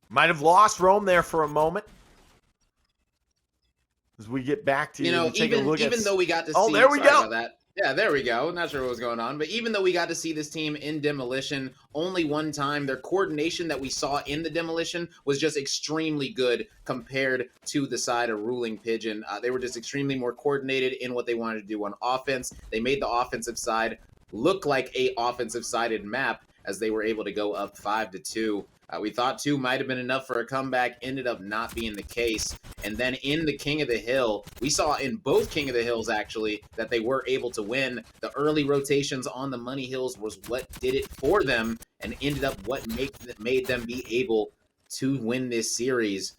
Might have lost Rome there for a moment. As we get back to take a look even at. though we got to Oh, see, there we sorry go. about that. Yeah, there we go. Not sure what was going on, but even though we got to see this team in demolition only one time, their coordination that we saw in the demolition was just extremely good compared to the side of Ruling Pigeon. They were just extremely more coordinated in what they wanted to do on offense. They made the offensive side look like a offensive sided map as they were able to go up 5-2. We thought 2 might have been enough for a comeback, ended up not being the case. And then in the King of the Hill, we saw in both King of the Hills, actually, that they were able to win. The early rotations on the Money Hills was what did it for them and ended up what made them be able to win this series.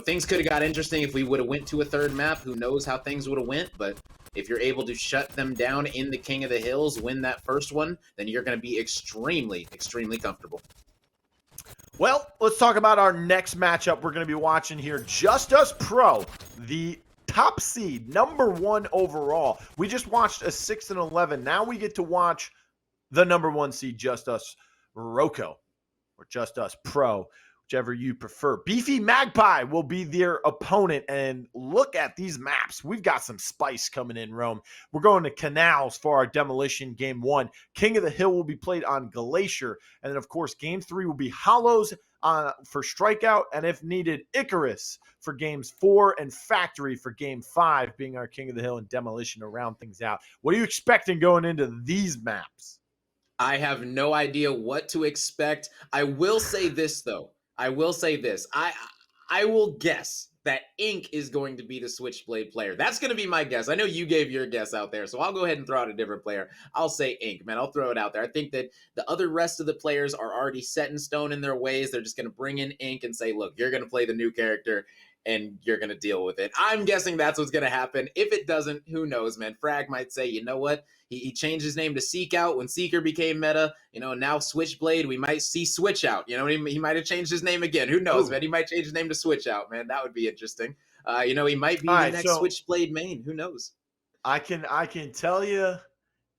Things could have got interesting if we would have went to a third map. Who knows how things would have went, but if you're able to shut them down in the King of the Hills, win that first one, then you're going to be extremely, extremely comfortable. Well, let's talk about our next matchup we're going to be watching here. Justus Pro, the top seed, number 1 overall. We just watched a 6-11. Now we get to watch the number 1 seed, Justus Roco, or Justus Pro, whichever you prefer. Beefy Magpie will be their opponent. And look at these maps. We've got some spice coming in, Rome. We're going to Canals for our demolition game 1. King of the Hill will be played on Glacier. And then, of course, game 3 will be Hollows for Strikeout. And if needed, Icarus for games 4 and Factory for game 5, being our King of the Hill and demolition to round things out. What are you expecting going into these maps? I have no idea what to expect. I will say this, though. I will guess that Ink is going to be the Switchblade player. That's going to be my guess. I know you gave your guess out there, so I'll go ahead and throw out a different player. I'll say Ink, man. I'll throw it out there. I think that the rest of the players are already set in stone in their ways. They're just going to bring in Ink and say, look, you're going to play the new character, and you're going to deal with it. I'm guessing that's what's going to happen. If it doesn't, who knows, man? Frag might say, you know what? He changed his name to Seek Out when Seeker became meta. Now Switchblade, we might see Switch Out. He might have changed his name again. Who knows, man? He might change his name to Switch Out, man. That would be interesting. He might be the next Switchblade main. Who knows? I can tell you,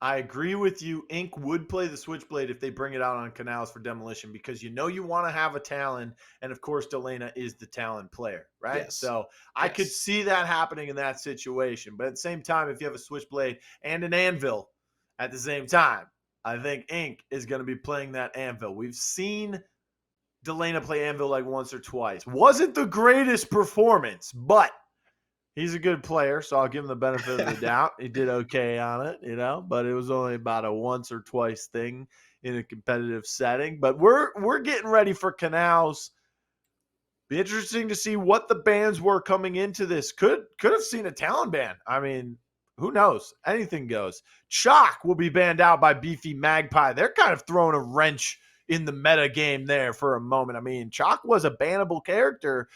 I agree with you. Ink would play the Switchblade if they bring it out on Canals for demolition, because you want to have a Talon, and of course Delena is the Talon player, right? Yes. So I could see that happening in that situation. But at the same time, if you have a Switchblade and an Anvil at the same time, I think Ink is going to be playing that Anvil. We've seen Delena play Anvil like once or twice. Wasn't the greatest performance, but he's a good player, so I'll give him the benefit of the doubt. He did okay on it, but it was only about a once or twice thing in a competitive setting. But we're getting ready for Canals. Be interesting to see what the bans were coming into this. Could have seen a Talon ban. I mean, who knows? Anything goes. Chalk will be banned out by Beefy Magpie. They're kind of throwing a wrench in the meta game there for a moment. I mean, Chalk was a bannable character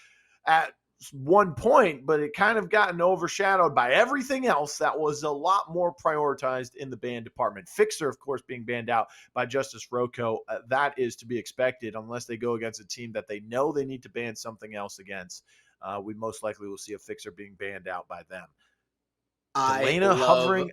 at one point, but it kind of gotten overshadowed by everything else that was a lot more prioritized in the ban department. Fixer, of course, being banned out by Justus Roco. That is to be expected unless they go against a team that they know they need to ban something else against. We most likely will see a Fixer being banned out by them. Delena hovering.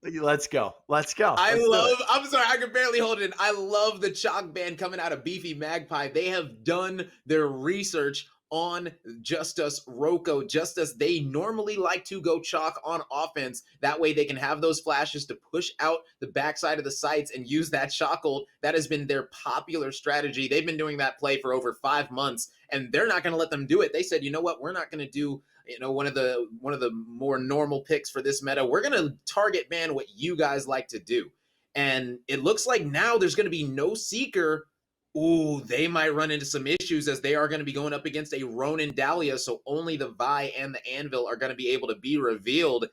Let's go. I'm sorry, I can barely hold it in. I love the Chalk ban coming out of Beefy Magpie. They have done their research on Justus Roco. Justus, they normally like to go Chalk on offense. That way they can have those flashes to push out the backside of the sites and use that Chalk ult. That has been their popular strategy. They've been doing that play for over 5 months, and they're not going to let them do it. They said, you know what? We're not going to do one of the more normal picks for this meta. We're going to target ban what you guys like to do. And it looks like now there's going to be no Seeker. Ooh, they might run into some issues as they are going to be going up against a Ronin Dahlia, so only the Vi and the Anvil are going to be able to be revealed.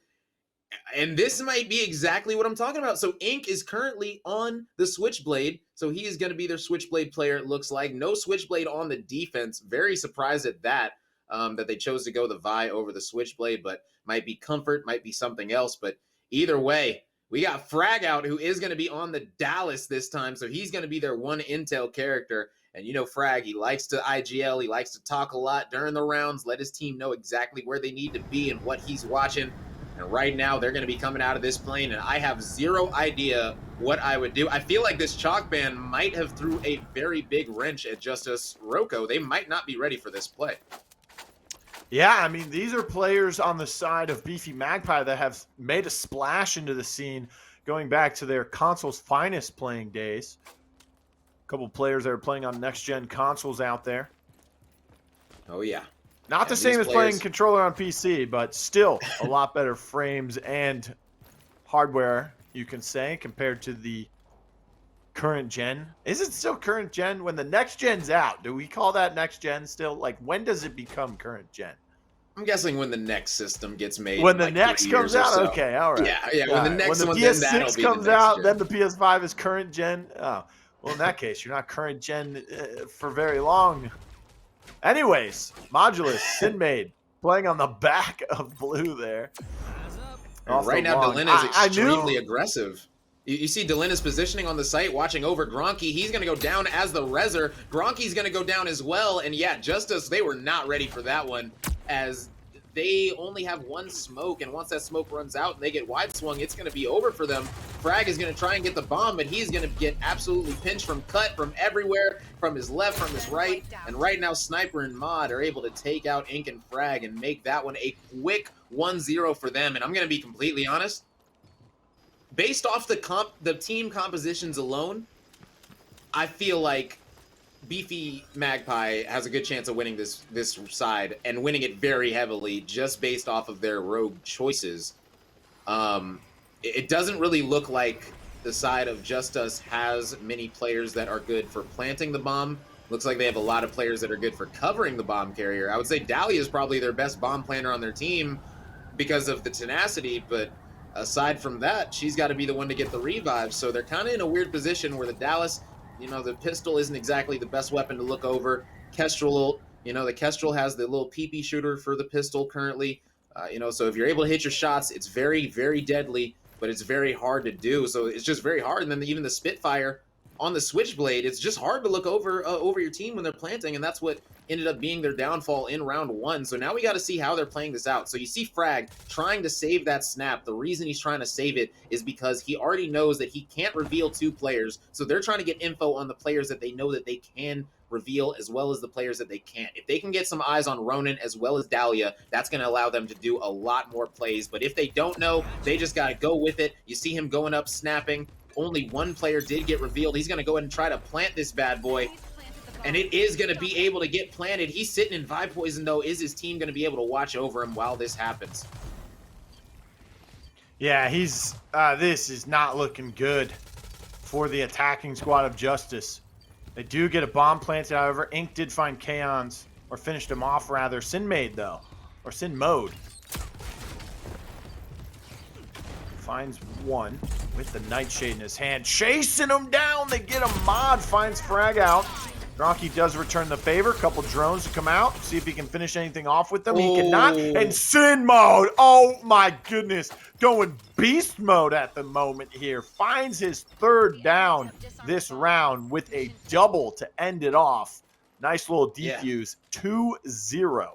And this might be exactly what I'm talking about. So Ink is currently on the Switchblade, so he is going to be their Switchblade player, it looks like. No Switchblade on the defense. Very surprised at that, that they chose to go the Vi over the Switchblade, but might be comfort, might be something else. But either way, we got Frag out, who is going to be on the Dallas this time, so he's going to be their one intel character. And Frag, he likes to IGL, he likes to talk a lot during the rounds, let his team know exactly where they need to be and what he's watching. And right now, they're going to be coming out of this plane, and I have zero idea what I would do. I feel like this chalk ban might have threw a very big wrench at Justus Roco. They might not be ready for this play. Yeah, I mean, these are players on the side of Beefy Magpie that have made a splash into the scene going back to their console's finest playing days. A couple players that are playing on next-gen consoles out there. Oh, yeah. Not the same as playing controller on PC, but still a lot better frames and hardware, you can say, compared to the current gen. Is it still current gen? When the next gen's out, do we call that next gen still? Like, when does it become current gen? I'm guessing when the next system gets made. When the next comes out? So. Okay, all right. Yeah. When the next one, then that'll be comes out, then the PS5 is current gen. Oh, well, in that case, you're not current gen for very long. Anyways, Modulus, Sinmade, playing on the back of blue there. Right now, Delin is extremely aggressive. You see Delina's positioning on the site, watching over Gronky. He's going to go down as the Rezer. Gronky's going to go down as well. And yeah, Justus, they were not ready for that one, as they only have one smoke. And once that smoke runs out and they get wide swung, it's going to be over for them. Frag is going to try and get the bomb, but he's going to get absolutely pinched from cut from everywhere, from his left, from his right. And right now, Sniper and Mod are able to take out Ink and Frag and make that one a quick 1-0 for them. And I'm going to be completely honest. Based off the team compositions alone, I feel like Beefy Magpie has a good chance of winning this side and winning it very heavily just based off of their rogue choices. It doesn't really look like the side of Justus has many players that are good for planting the bomb. Looks like they have a lot of players that are good for covering the bomb carrier. I would say Dahlia is probably their best bomb planter on their team because of the tenacity, but aside from that, she's got to be the one to get the revive. So they're kind of in a weird position where the Dallas, the pistol isn't exactly the best weapon to look over. Kestrel, the Kestrel has the little PP shooter for the pistol currently. So if you're able to hit your shots, it's very, very deadly, but it's very hard to do. So it's just very hard. And then even the Spitfire on the Switchblade, it's just hard to look over your team when they're planting, and that's what ended up being their downfall in round one. So now we got to see how they're playing this out. So you see Frag trying to save that snap. The reason he's trying to save it is because he already knows that he can't reveal two players. So they're trying to get info on the players that they know that they can reveal as well as the players that they can't. If they can get some eyes on Ronan as well as Dahlia, that's going to allow them to do a lot more plays. But if they don't know, they just got to go with it. You see him going up, snapping. Only one player did get revealed. He's going to go ahead and try to plant this bad boy. And it is going to be able to get planted. He's sitting in Vibe Poison, though. Is his team going to be able to watch over him while this happens? Yeah, this is not looking good for the attacking squad of Justus. They do get a bomb planted, however. Ink did find Kaons, or finished him off, rather. Sinmade, though. Or Sin Mode. Finds one with the Nightshade in his hand. Chasing him down. They get him. Mod finds Frag out. Gronky does return the favor. Couple drones to come out. See if he can finish anything off with them. He cannot. And Sin Mode. Oh, my goodness. Going beast mode at the moment here. Finds his third down this round with a double to end it off. Nice little defuse. 2-0.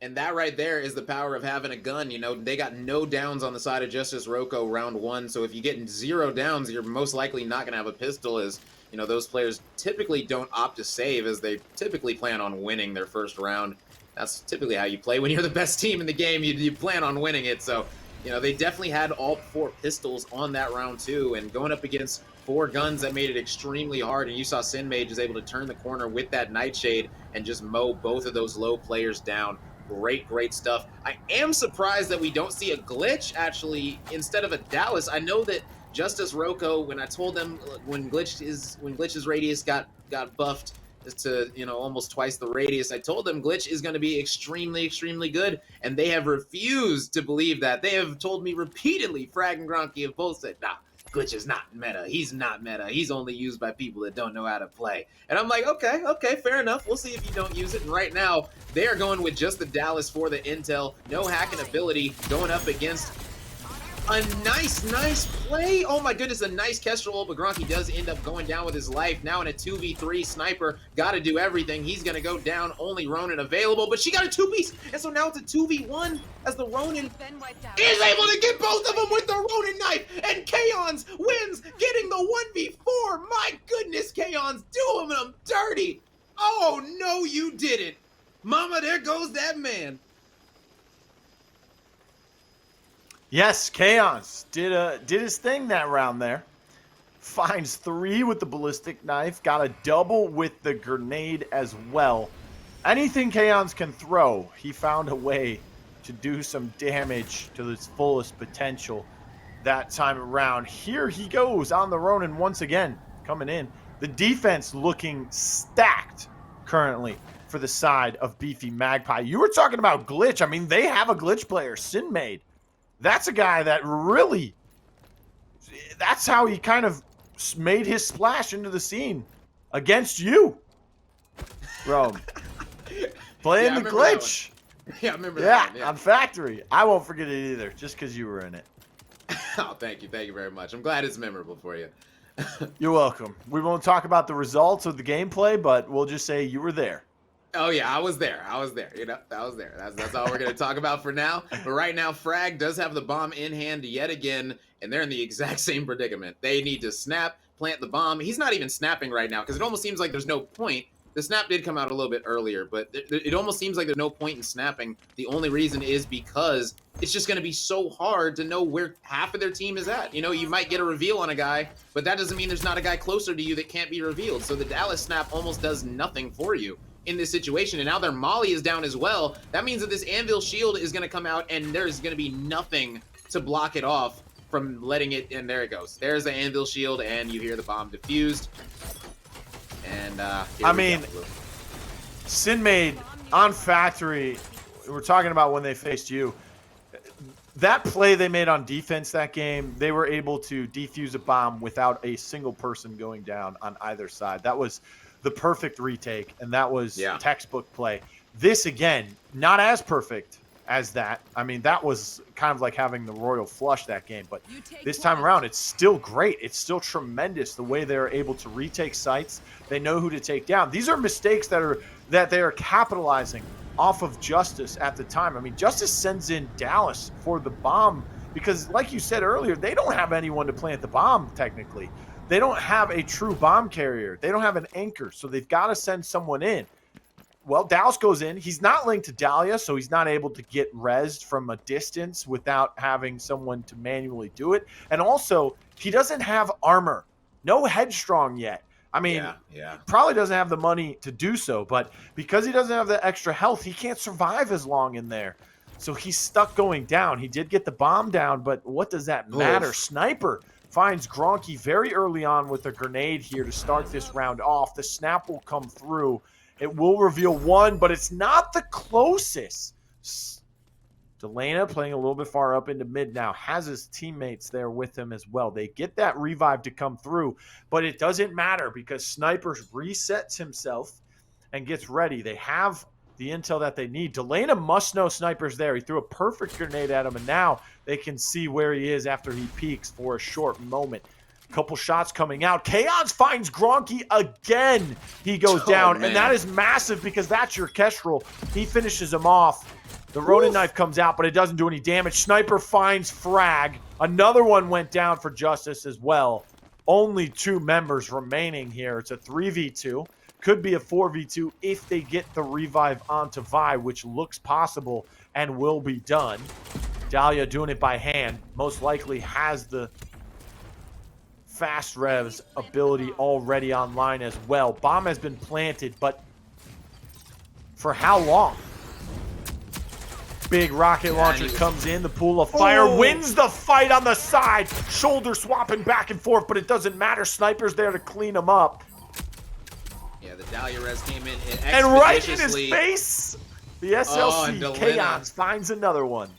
And that right there is the power of having a gun. They got no downs on the side of Justus Roco round one. So if you get 0 downs, you're most likely not going to have a pistol, as those players typically don't opt to save, as they typically plan on winning their first round. That's typically how you play when you're the best team in the game. You plan on winning it. So, they definitely had all 4 pistols on that round too. And going up against 4 guns, that made it extremely hard. And you saw Sinmage is able to turn the corner with that Nightshade and just mow both of those low players down. Great stuff. I am surprised that we don't see a glitch actually instead of a Dallas. I know that Justus Roco, when I told them when Glitch's radius got buffed to almost twice the radius, I told them Glitch is going to be extremely good, and they have refused to believe that. They have told me repeatedly, Frag and Gronky have both said, nah, Glitch is not meta. He's not meta. He's only used by people that don't know how to play. And I'm like, okay, fair enough. We'll see if you don't use it. And right now, they are going with just the Dallas for the intel. No hacking ability, going up against A nice play. Oh my goodness, a nice Kestrel, but Gronky does end up going down with his life. Now in a 2v3, Sniper got to do everything. He's going to go down, only Ronin available, but she got a two-piece, and so now it's a 2v1 as the Ronin is able to get both of them with the Ronin knife, and Kaons wins, getting the 1v4. My goodness, Kaons doing them dirty. Oh, no, you didn't. Mama, there goes that man. Yes, Chaos did his thing that round there. Finds 3 with the ballistic knife. Got a double with the grenade as well. Anything Chaos can throw, he found a way to do some damage to his fullest potential that time around. Here he goes on the Ronin once again, coming in. The defense looking stacked currently for the side of Beefy Magpie. You were talking about glitch. I mean, they have a glitch player, Sinmade. That's a guy that really, that's how he kind of made his splash into the scene against you, Rome. Playing the glitch. Yeah, I remember that one. Yeah, on Factory. I won't forget it either, just because you were in it. Oh, thank you very much. I'm glad it's memorable for you. You're welcome. We won't talk about the results of the gameplay, but we'll just say you were there. Oh yeah, I was there. You know, I was there. That's all we're gonna talk about for now. But right now, Frag does have the bomb in hand yet again, and they're in the exact same predicament. They need to snap, plant the bomb. He's not even snapping right now because it almost seems like there's no point. The snap did come out a little bit earlier, but it almost seems like there's no point in snapping. The only reason is because it's just going to be so hard to know where half of their team is at. You know, you might get a reveal on a guy, but that doesn't mean there's not a guy closer to you that can't be revealed. So the Dallas snap almost does nothing for you in this situation. And now their Molly is down as well. That means that this Anvil shield is going to come out and there's going to be nothing to block it off from letting it. And there it goes. There's the Anvil shield and you hear the bomb defused. And I mean, Sinmade on Factory, we're talking about when they faced you. That play they made on defense that game, they were able to defuse a bomb without a single person going down on either side. That was the perfect retake, and that was textbook play. This, again, not as perfect as that. I mean, that was kind of like having the Royal Flush that game, but this time around, it's still great. It's still tremendous the way they're able to retake sites. They know who to take down. These are mistakes that they are capitalizing off of Justus at the time. I mean, Justus sends in Dallas for the bomb because, like you said earlier, they don't have anyone to plant the bomb, technically. They don't have a true bomb carrier. They don't have an anchor, so they've got to send someone in. Well, Dallas goes in. He's not linked to Dahlia, so he's not able to get rezzed from a distance without having someone to manually do it. And also, he doesn't have armor. No Headstrong yet. I mean, probably doesn't have the money to do so, but because he doesn't have the extra health, he can't survive as long in there. So he's stuck going down. He did get the bomb down, but what does that matter? Oof. Sniper finds Gronky very early on with a grenade here to start this round off. The snap will come through. It will reveal one, but it's not the closest. Delana playing a little bit far up into mid now, has his teammates there with him as well. They get that revive to come through, but it doesn't matter because Sniper resets himself and gets ready. They have the intel that they need. Delana must know Sniper's there. He threw a perfect grenade at him, and now they can see where he is after he peeks for a short moment. Couple shots coming out. Chaos finds Gronky again. He goes down, and that is massive because that's your Kestrel. He finishes him off. The Ronin knife comes out, but it doesn't do any damage. Sniper finds Frag. Another one went down for Justus as well. Only 2 members remaining here. It's a 3v2. Could be a 4v2 if they get the revive onto Vi, which looks possible and will be done. Dahlia doing it by hand. Most likely has the fast revs ability already online as well. Bomb has been planted, but for how long? Big rocket launcher comes in. The pool of fire wins the fight on the side. Shoulder swapping back and forth, but it doesn't matter. Sniper's there to clean him up. Yeah, the Dahlia res came in and right in his face. The SLC Chaos finds another one.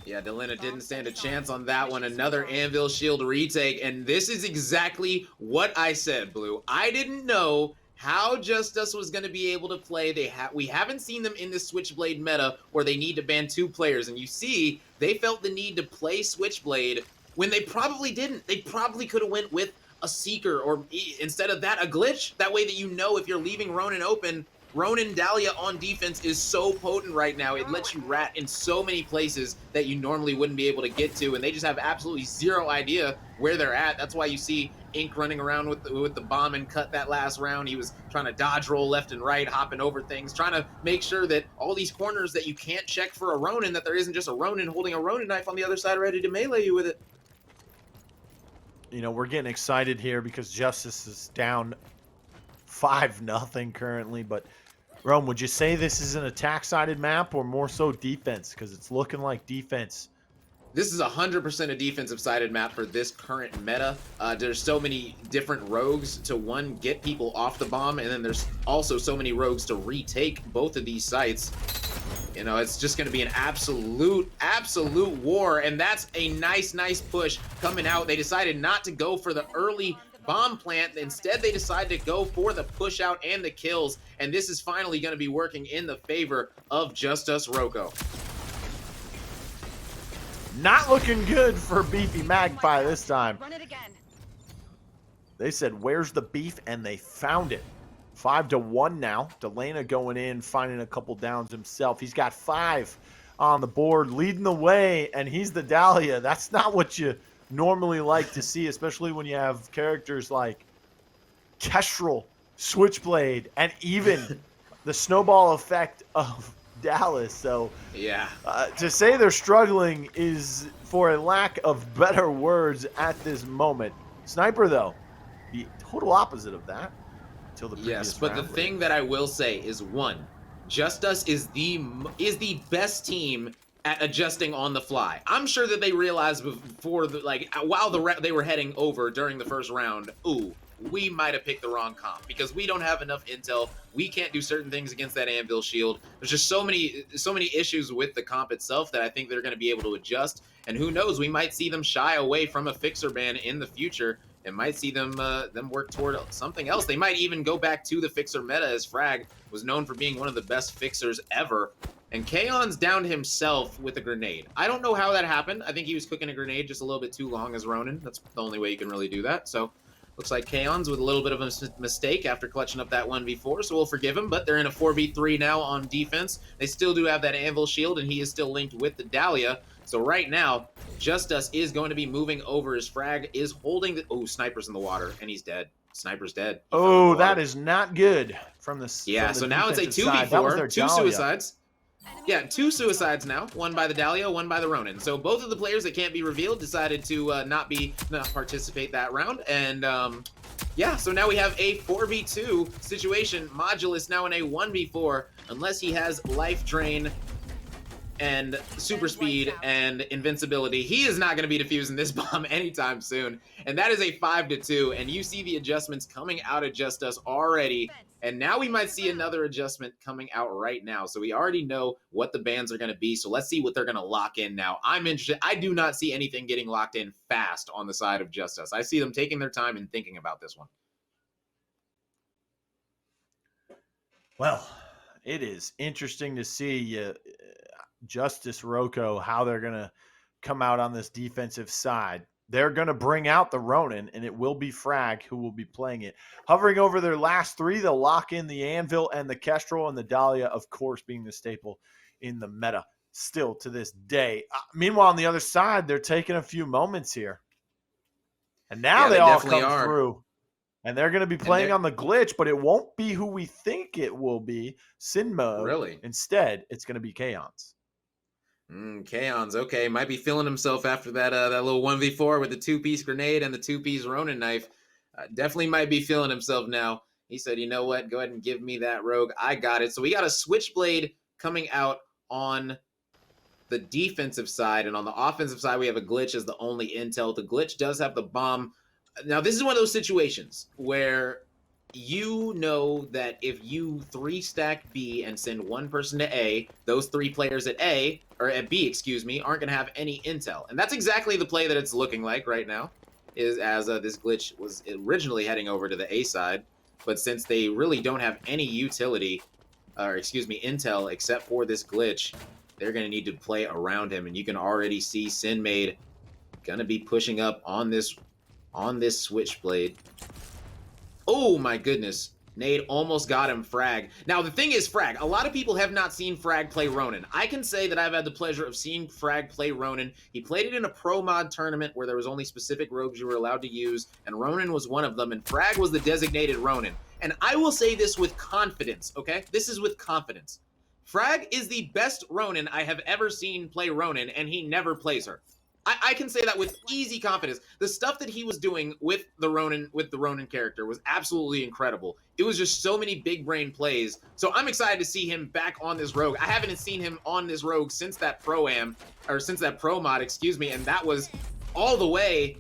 Yeah, Delana didn't stand a chance on that one. Another Anvil Shield retake, and this is exactly what I said, Blue. I didn't know how Justus was going to be able to play. We haven't seen them in the Switchblade meta where they need to ban 2 players. And you see, they felt the need to play Switchblade when they probably didn't. They probably could have went with a Seeker, or instead of that, a Glitch. That way that you know if you're leaving Ronin open, Ronin Dahlia on defense is so potent right now. It lets you rat in so many places that you normally wouldn't be able to get to, and they just have absolutely zero idea where they're at. That's why you see Ink running around with the bomb and cut that last round. He was trying to dodge roll left and right, hopping over things, trying to make sure that all these corners that you can't check for a Ronin, that there isn't just a Ronin holding a Ronin knife on the other side ready to melee you with it. You know, we're getting excited here because Justus is down 5-0 currently, but Rome, would you say this is an attack-sided map or more so defense? Because it's looking like defense. This is 100% a defensive-sided map for this current meta. There's so many different rogues to, one, get people off the bomb, and then there's also so many rogues to retake both of these sites. You know, it's just going to be an absolute war, and that's a nice push coming out. They decided not to go for the early bomb plant. Instead, they decide to go for the push out and the kills, and this is finally going to be working in the favor of Justus Roco. Not looking good for Beefy Magpie this time. Run it again. They said, where's the beef? And they found it. 5-1 now. Delana going in, finding a couple downs himself. He's got 5 on the board, leading the way, and he's the Dahlia. That's not what you normally like to see, especially when you have characters like Kestrel, Switchblade, and even the snowball effect of Dallas. So yeah, to say they're struggling is, for a lack of better words, at this moment. Sniper, though, the total opposite of that. Until the yes, but the thing that I will say is, one, Justus is the best team at adjusting on the fly. I'm sure that they realized before, while they were heading over during the first round, ooh, we might have picked the wrong comp because we don't have enough intel. We can't do certain things against that anvil shield. There's just so many issues with the comp itself that I think they're going to be able to adjust. And who knows, we might see them shy away from a fixer ban in the future and might see them work toward something else. They might even go back to the fixer meta, as Frag was known for being one of the best fixers ever. And Kaon's downed himself with a grenade. I don't know how that happened. I think he was cooking a grenade just a little bit too long as Ronin. That's the only way you can really do that. So looks like Kaon's with a little bit of a mistake after clutching up that 1v4, so we'll forgive him. But they're in a 4v3 now on defense. They still do have that anvil shield, and he is still linked with the Dahlia. So right now, Justus is going to be moving over. His Frag is holding the... Oh, Sniper's in the water, and he's dead. Sniper's dead. Oh, that is not good from the... Yeah, so now it's a 2v4, 2 suicides. Yeah, 2 suicides now. One by the Dahlia, one by the Ronin. So both of the players that can't be revealed decided to not participate that round. And yeah, so now we have a 4v2 situation. Modulus now in a 1v4, unless he has life drain and super speed and invincibility. He is not going to be defusing this bomb anytime soon. And that is a 5-2. And you see the adjustments coming out of Justus already. And now we might see another adjustment coming out right now. So we already know what the bans are going to be. So let's see what they're going to lock in now. I'm interested. I do not see anything getting locked in fast on the side of Justus. I see them taking their time and thinking about this one. Well, it is interesting to see Justus Roco, how they're going to come out on this defensive side. They're going to bring out the Ronin, and it will be Frag who will be playing it. Hovering over their last 3, they'll lock in the Anvil and the Kestrel, and the Dahlia, of course, being the staple in the meta still to this day. Meanwhile, on the other side, they're taking a few moments here. And now they all come through. And they're going to be playing on the glitch, but it won't be who we think it will be, Sinmo. Really? Instead, it's going to be Kaon's. Kaon's, okay. Might be feeling himself after that little 1v4 with the 2-piece grenade and the 2-piece Ronin knife. Definitely might be feeling himself now. He said, you know what? Go ahead and give me that rogue. I got it. So we got a Switchblade coming out on the defensive side. And on the offensive side, we have a glitch as the only intel. The glitch does have the bomb. Now, this is one of those situations where you know that if you 3-stack B and send one person to A, those 3 players at A, or at B, excuse me, aren't going to have any intel. And that's exactly the play that it's looking like right now, is as this glitch was originally heading over to the A side. But since they really don't have any utility, or excuse me, intel except for this glitch, they're going to need to play around him. And you can already see Sinmade going to be pushing up on this Switchblade. Oh my goodness. Nade almost got him Frag. Now the thing is, Frag, a lot of people have not seen Frag play Ronin. I can say that I've had the pleasure of seeing Frag play Ronin. He played it in a pro mod tournament where there was only specific rogues you were allowed to use, and Ronin was one of them, and Frag was the designated Ronin. And I will say this with confidence, okay? This is with confidence. Frag is the best Ronin I have ever seen play Ronin, and he never plays her. I can say that with easy confidence. The stuff that he was doing with the Ronin character was absolutely incredible. It was just so many big brain plays. So I'm excited to see him back on this rogue. I haven't seen him on this rogue since that since that pro mod, excuse me, and that was all the way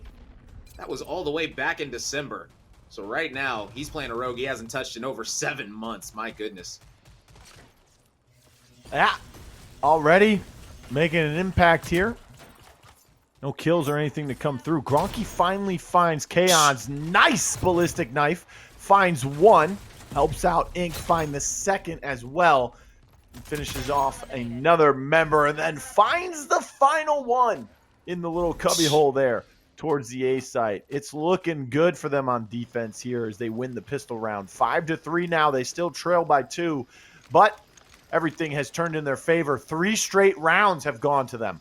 back in December. So right now, he's playing a rogue he hasn't touched in over 7 months. My goodness. Yeah, already making an impact here. No kills or anything to come through. Gronky finally finds Kaon's nice ballistic knife. Finds one. Helps out Ink find the second as well. And finishes off another member. And then finds the final one in the little cubby hole there towards the A site. It's looking good for them on defense here as they win the pistol round. 5-3 now. They still trail by 2. But everything has turned in their favor. 3 straight rounds have gone to them.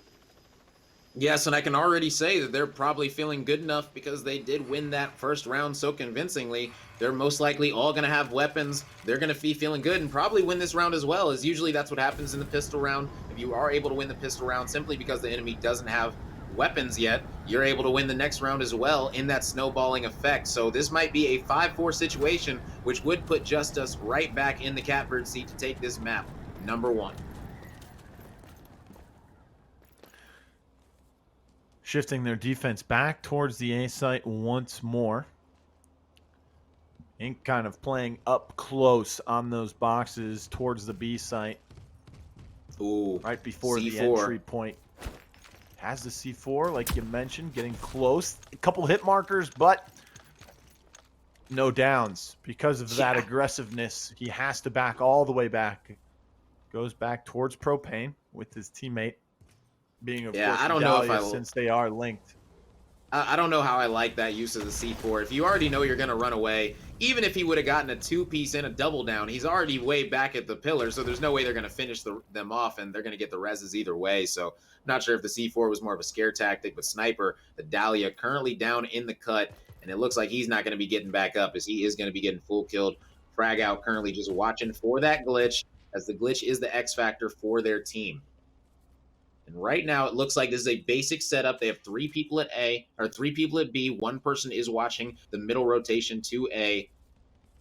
Yes, and I can already say that they're probably feeling good enough because they did win that first round so convincingly. They're most likely all going to have weapons. They're going to be feeling good and probably win this round as well, as usually that's what happens in the pistol round. If you are able to win the pistol round simply because the enemy doesn't have weapons yet, you're able to win the next round as well in that snowballing effect. So this might be a 5-4 situation, which would put Justus right back in the catbird seat to take this map, number 1. Shifting their defense back towards the A site once more. Ink kind of playing up close on those boxes towards the B site. Ooh, right before C4. The entry point. Has the C4, like you mentioned, getting close. A couple hit markers, but no downs. Because of that aggressiveness, he has to back all the way back. Goes back towards Propane with his teammate. Being, of course, I don't know if since they are linked. I don't know how I like that use of the C4. If you already know you're going to run away, even if he would have gotten a 2-piece and a double down, he's already way back at the pillar, so there's no way they're going to finish them off, and they're going to get the reses either way. So I'm not sure if the C4 was more of a scare tactic, but Sniper, the Dahlia, currently down in the cut, and it looks like he's not going to be getting back up as he is going to be getting full killed. Frag out currently just watching for that glitch, as the glitch is the X factor for their team. And right now, it looks like this is a basic setup. They have 3 people at A, or 3 people at B. 1 person is watching the middle rotation to A.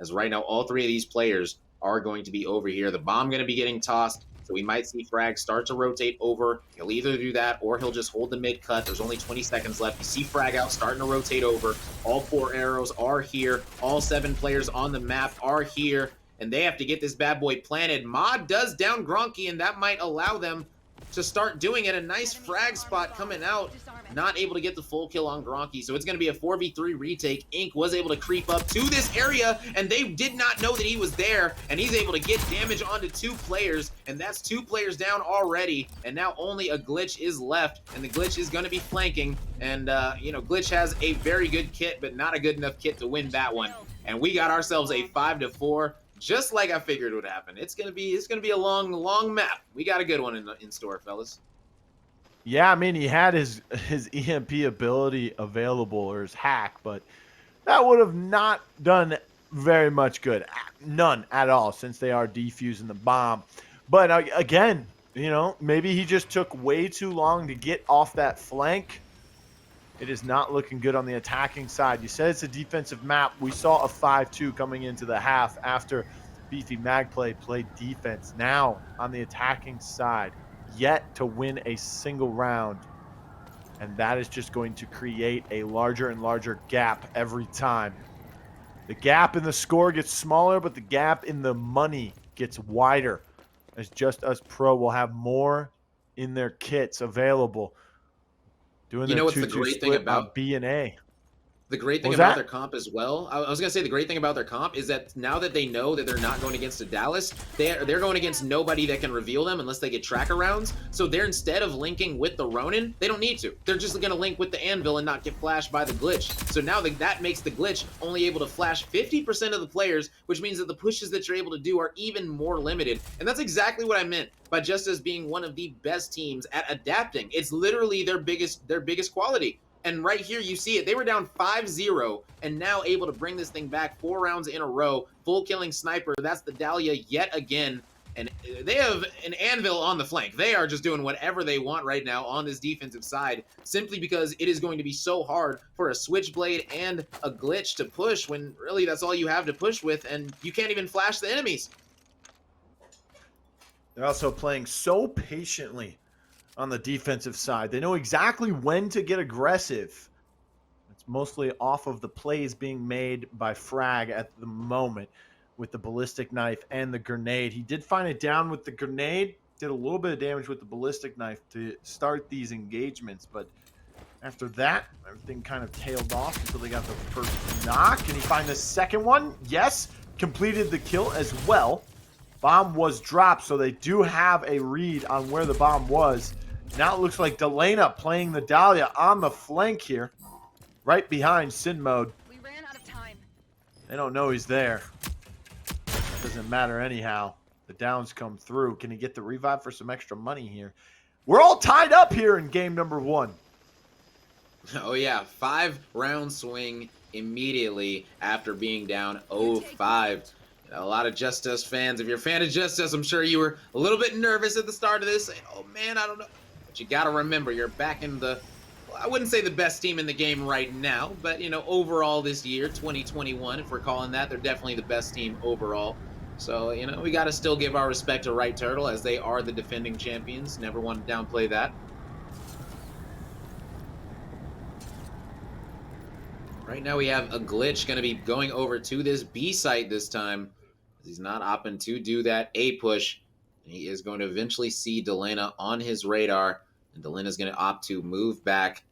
As right now, all 3 of these players are going to be over here. The bomb going to be getting tossed, so we might see Frag start to rotate over. He'll either do that, or he'll just hold the mid-cut. There's only 20 seconds left. You see Frag out starting to rotate over. All 4 arrows are here. All 7 players on the map are here, and they have to get this bad boy planted. Mod does down Gronky, and that might allow them to start doing it. A nice frag spot coming out, not able to get the full kill on Gronky, so it's going to be a 4v3 retake. Ink was able to creep up to this area, and they did not know that he was there, and he's able to get damage onto 2 players, and that's 2 players down already, and now only a Glitch is left, and the Glitch is going to be flanking, and Glitch has a very good kit, but not a good enough kit to win that one, and we got ourselves a 5-4. Just like I figured would happen. It's gonna be a long map. We got a good one in store, fellas. Yeah, I mean, he had his EMP ability available, or his hack, but that would have not done very much good. None at all, since they are defusing the bomb. But again, maybe he just took way too long to get off that flank. It is not looking good on the attacking side. You said it's a defensive map. We saw a 5-2 coming into the half after Beefy Magpie played defense. Now, on the attacking side, yet to win a single round. And that is just going to create a larger and larger gap every time. The gap in the score gets smaller, but the gap in the money gets wider, as Just Us Pro will have more in their kits available. Doing what's the great thing about B and A. The great thing Was about that? their comp as well, I was gonna say the great thing about their comp is that now that they know that they're not going against a Dallas, they're going against nobody that can reveal them unless they get tracker rounds. So they're, instead of linking with the Ronin, they don't need to. They're just gonna link with the Anvil and not get flashed by the glitch. So now that makes the glitch only able to flash 50% of the players, which means that the pushes that you're able to do are even more limited. And that's exactly what I meant by Justus being one of the best teams at adapting. It's literally their biggest quality. And right here, you see it. They were down 5-0 and now able to bring this thing back 4 rounds in a row. Full killing sniper. That's the Dahlia yet again. And they have an Anvil on the flank. They are just doing whatever they want right now on this defensive side, simply because it is going to be so hard for a Switchblade and a Glitch to push when really that's all you have to push with, and you can't even flash the enemies. They're also playing so patiently on the defensive side. They know exactly when to get aggressive. It's mostly off of the plays being made by Frag at the moment with the ballistic knife and the grenade. He did find it down with the grenade, did a little bit of damage with the ballistic knife to start these engagements, but after that, everything kind of tailed off until they got the first knock. Can he find the second one? Yes, completed the kill as well. Bomb was dropped, so they do have a read on where the bomb was. Now it looks like Delena playing the Dahlia on the flank here, right behind Sin Mode. We ran out of time. They don't know he's there. Doesn't matter anyhow. The downs come through. Can he get the revive for some extra money here? We're all tied up here in game number 1. Oh yeah, 5-round swing immediately after being down 0-5. A lot of Justus fans, if you're a fan of Justus, I'm sure you were a little bit nervous at the start of this, saying, oh man, I don't know. But you gotta remember, you're back in the, well, I wouldn't say the best team in the game right now, but you know, overall this year, 2021, if we're calling that, they're definitely the best team overall. So, you know, we gotta still give our respect to Right Turtle, as they are the defending champions. Never want to downplay that. Right now we have a Glitch going to be going over to this B site this time. He's not opting to do that A push. He is going to eventually see Delena on his radar. And Delena's going to opt to move back.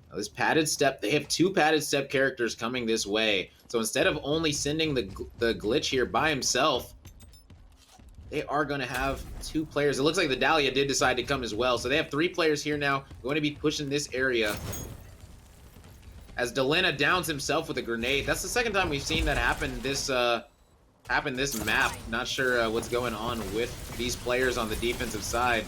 Now this padded step, they have 2 padded step characters coming this way. So instead of only sending the Glitch here by himself, they are going to have 2 players. It looks like the Dahlia did decide to come as well. So they have 3 players here now going to be pushing this area. As Delena downs himself with a grenade. That's the second time we've seen that happen this map. Not sure what's going on with these players on the defensive side.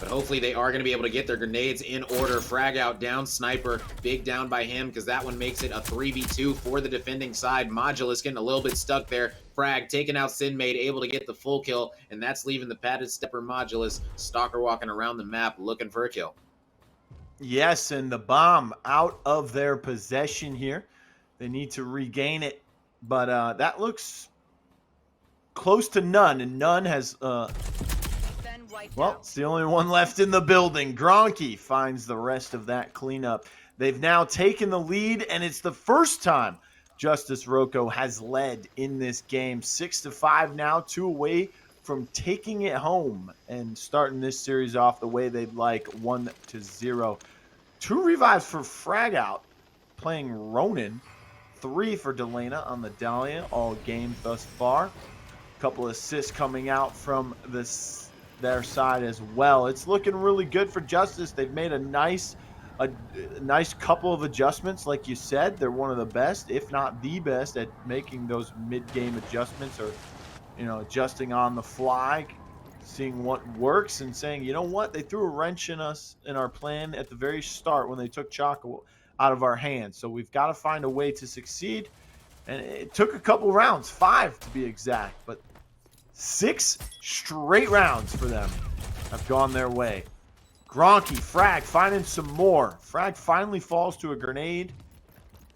But hopefully they are going to be able to get their grenades in order. Frag out, down sniper. Big down by him, because that one makes it a 3v2 for the defending side. Modulus getting a little bit stuck there. Frag taking out Sinmade, able to get the full kill. And that's leaving the padded stepper Modulus stalker walking around the map looking for a kill. Yes, and the bomb out of their possession here. They need to regain it, but that looks close to none, and none has, well, it's the only one left in the building. Gronky finds the rest of that cleanup. They've now taken the lead, and it's the first time Justus Roco has led in this game. 6-5 now, 2 away from taking it home and starting this series off the way they'd like, 1-0. 2 revives for Fragout, playing Ronin. 3 for Delena on the Dahlia, all game thus far. A couple assists coming out from their side as well. It's looking really good for Justus. They've made a nice couple of adjustments, like you said. They're one of the best, if not the best, at making those mid-game adjustments, or adjusting on the fly, seeing what works and saying, you know what, they threw a wrench in our plan at the very start when they took Choco out of our hands. So we've got to find a way to succeed. And it took a couple rounds, 5 to be exact, but 6 straight rounds for them have gone their way. Gronky, Frag finding some more. Frag finally falls to a grenade,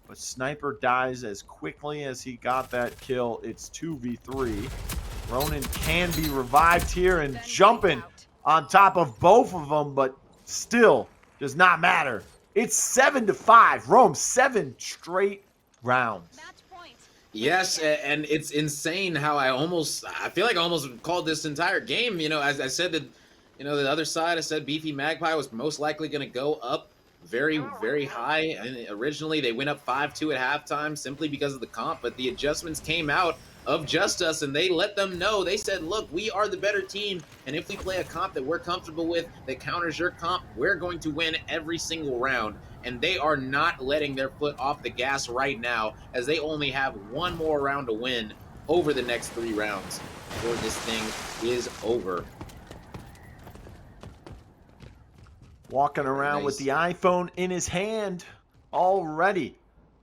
but Sniper dies as quickly as he got that kill. It's 2v3. Ronin can be revived here and jumping on top of both of them, but still does not matter. It's 7-5. Rome, 7 straight rounds. Yes, and it's insane how I feel like I almost called this entire game. As I said that, the other side, I said Beefy Magpie was most likely going to go up very, very high. And originally they went up 5-2 at halftime simply because of the comp, but the adjustments came out of Justus and they let them know. They said, look, we are the better team. And if we play a comp that we're comfortable with that counters your comp, we're going to win every single round. And they are not letting their foot off the gas right now, as they only have one more round to win over the next 3 rounds before this thing is over. Walking around with the iPhone in his hand already,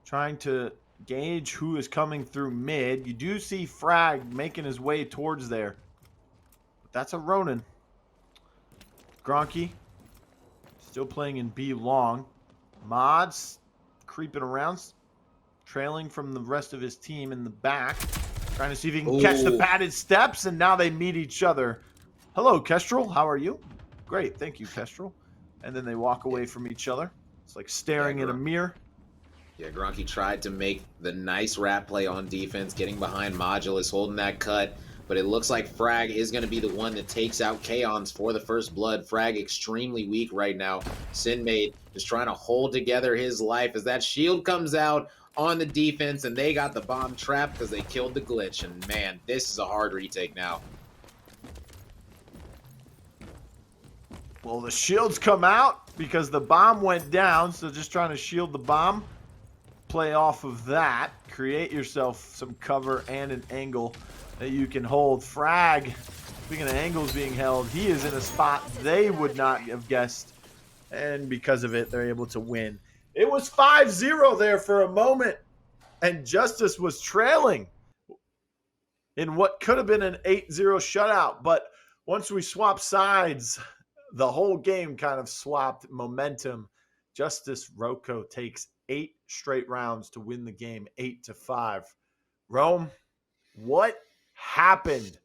trying to gauge who is coming through mid. You do see Frag making his way towards there. But that's a Ronin. Gronky still playing in B long. Mods creeping around, trailing from the rest of his team in the back. Trying to see if he can catch the padded steps, and now they meet each other. Hello, Kestrel. How are you? Great. Thank you, Kestrel. And then they walk away from each other. It's like staring in a mirror. Yeah, Gronky tried to make the nice rat play on defense, getting behind Modulus, holding that cut. But it looks like Frag is going to be the one that takes out Kaons for the first blood. Frag extremely weak right now. Sinmade just trying to hold together his life as that shield comes out on the defense, and they got the bomb trapped because they killed the glitch. And man, this is a hard retake now. Well, the shields come out because the bomb went down, so just trying to shield the bomb. Play off of that. Create yourself some cover and an angle that you can hold. Frag, speaking of angles being held, he is in a spot they would not have guessed. And because of it, they're able to win. It was 5-0 there for a moment, and Justus was trailing in what could have been an 8-0 shutout. But once we swap sides, the whole game kind of swapped momentum. Justus Roco takes 8 straight rounds to win the game 8-5. Rome, what happened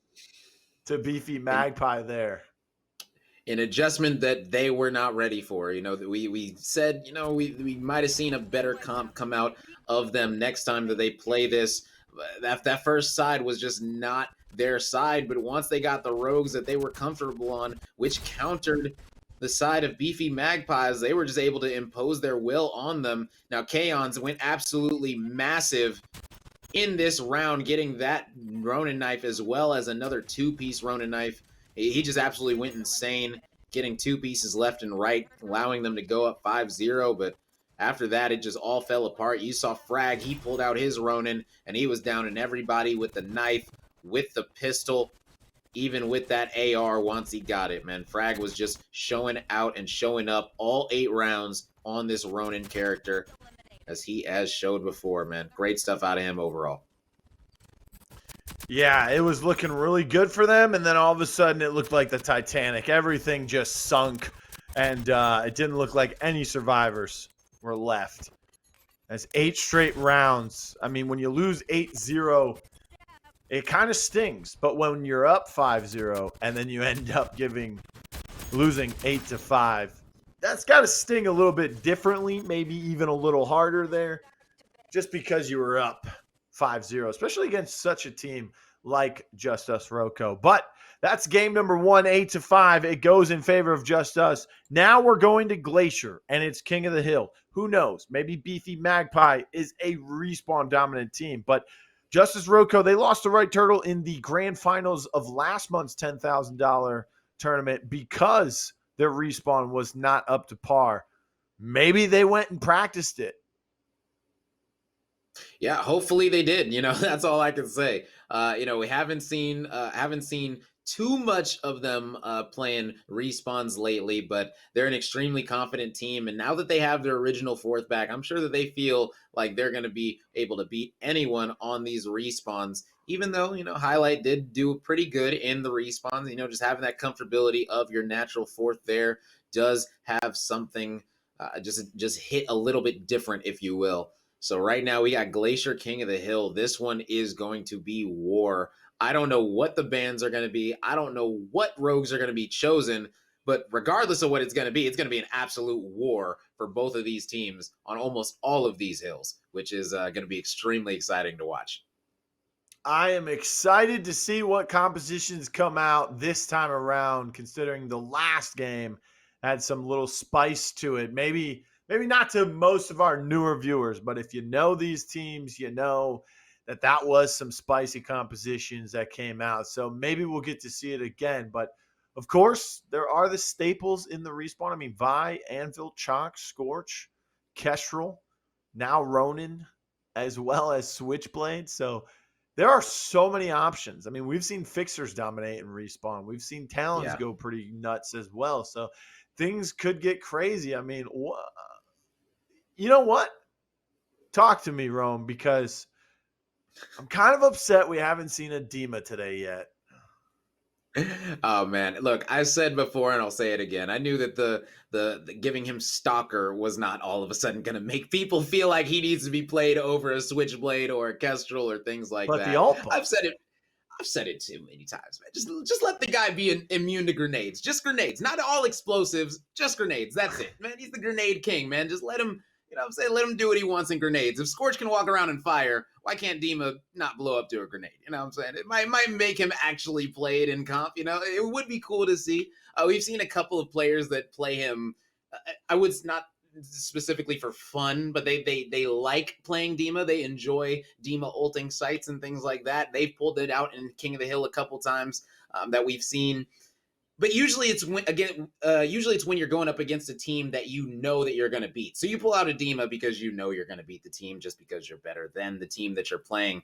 to Beefy Magpie there? An adjustment that they were not ready for. You know, we said, you know, we might have seen a better comp come out of them next time that they play this. That first side was just not their side, but once they got the rogues that they were comfortable on, which countered the side of Beefy Magpies, they were just able to impose their will on them. Now, Kaons went absolutely massive in this round, getting that Ronin knife as well as another 2-piece Ronin knife. He just absolutely went insane, getting 2 pieces left and right, allowing them to go up 5-0, but after that, it just all fell apart. You saw Frag, he pulled out his Ronin, and he was downing everybody with the knife, with the pistol, even with that AR once he got it, man. Frag was just showing out and showing up all 8 rounds on this Ronin character, as he has showed before, man. Great stuff out of him overall. Yeah, it was looking really good for them, and then all of a sudden it looked like the Titanic. Everything just sunk, and it didn't look like any survivors were left. That's 8 straight rounds. I mean, when you lose 8-0, it kind of stings. But when you're up 5-0 and then you end up losing 8-5, that's got to sting a little bit differently, maybe even a little harder there, just because you were up 5-0, especially against such a team like Justus Roco. But that's game number 1, 8-5. It goes in favor of Justus. Now we're going to Glacier, and it's King of the Hill. Who knows? Maybe Beefy Magpie is a respawn dominant team. But Justus Roco, they lost to Right Turtle in the grand finals of last month's $10,000 tournament because their respawn was not up to par. Maybe they went and practiced it. Yeah, hopefully they did. You know, that's all I can say. You know, we haven't seen too much of them playing respawns lately, but they're an extremely confident team. And now that they have their original 4th back, I'm sure that they feel like they're going to be able to beat anyone on these respawns. Even though, you know, Highlight did do pretty good in the respawns, you know, just having that comfortability of your natural 4th there does have something just hit a little bit different, if you will. So right now we got Glacier, King of the Hill. This one is going to be war. I don't know what the bans are going to be. I don't know what rogues are going to be chosen. But regardless of what it's going to be an absolute war for both of these teams on almost all of these hills, which is going to be extremely exciting to watch. I am excited to see what compositions come out this time around, considering the last game had some little spice to it. Maybe maybe not to most of our newer viewers, but if you know these teams, you know that was some spicy compositions that came out. So maybe we'll get to see it again. But of course, there are the staples in the respawn. I mean, Vi, Anvil, Chalk, Scorch, Kestrel, now Ronin, as well as Switchblade. So there are so many options. I mean, we've seen Fixers dominate and respawn. We've seen Talons Yeah. go pretty nuts as well. So things could get crazy. I mean, you know what? Talk to me, Rome, because I'm kind of upset we haven't seen a Dima today yet. Oh man, look, I said before and I'll say it again. I knew that the giving him Stalker was not all of a sudden going to make people feel like he needs to be played over a Switchblade or a Kestrel or things like But the that. alt buff. I've said it too many times, man. Just let the guy be immune to grenades. Just grenades, not all explosives. Just grenades. That's it, man. He's the grenade king, man. Just let him. You know what I'm saying? Let him do what he wants in grenades. If Scorch can walk around and fire, why can't Dima not blow up to a grenade? You know what I'm saying? It might make him actually play it in comp. You know, it would be cool to see. We've seen a couple of players that play him. I would not specifically for fun, but they like playing Dima. They enjoy Dima ulting sites and things like that. They've pulled it out in King of the Hill a couple times that we've seen. But usually it's when you're going up against a team that you know that you're going to beat. So you pull out a Dima because you know you're going to beat the team just because you're better than the team that you're playing.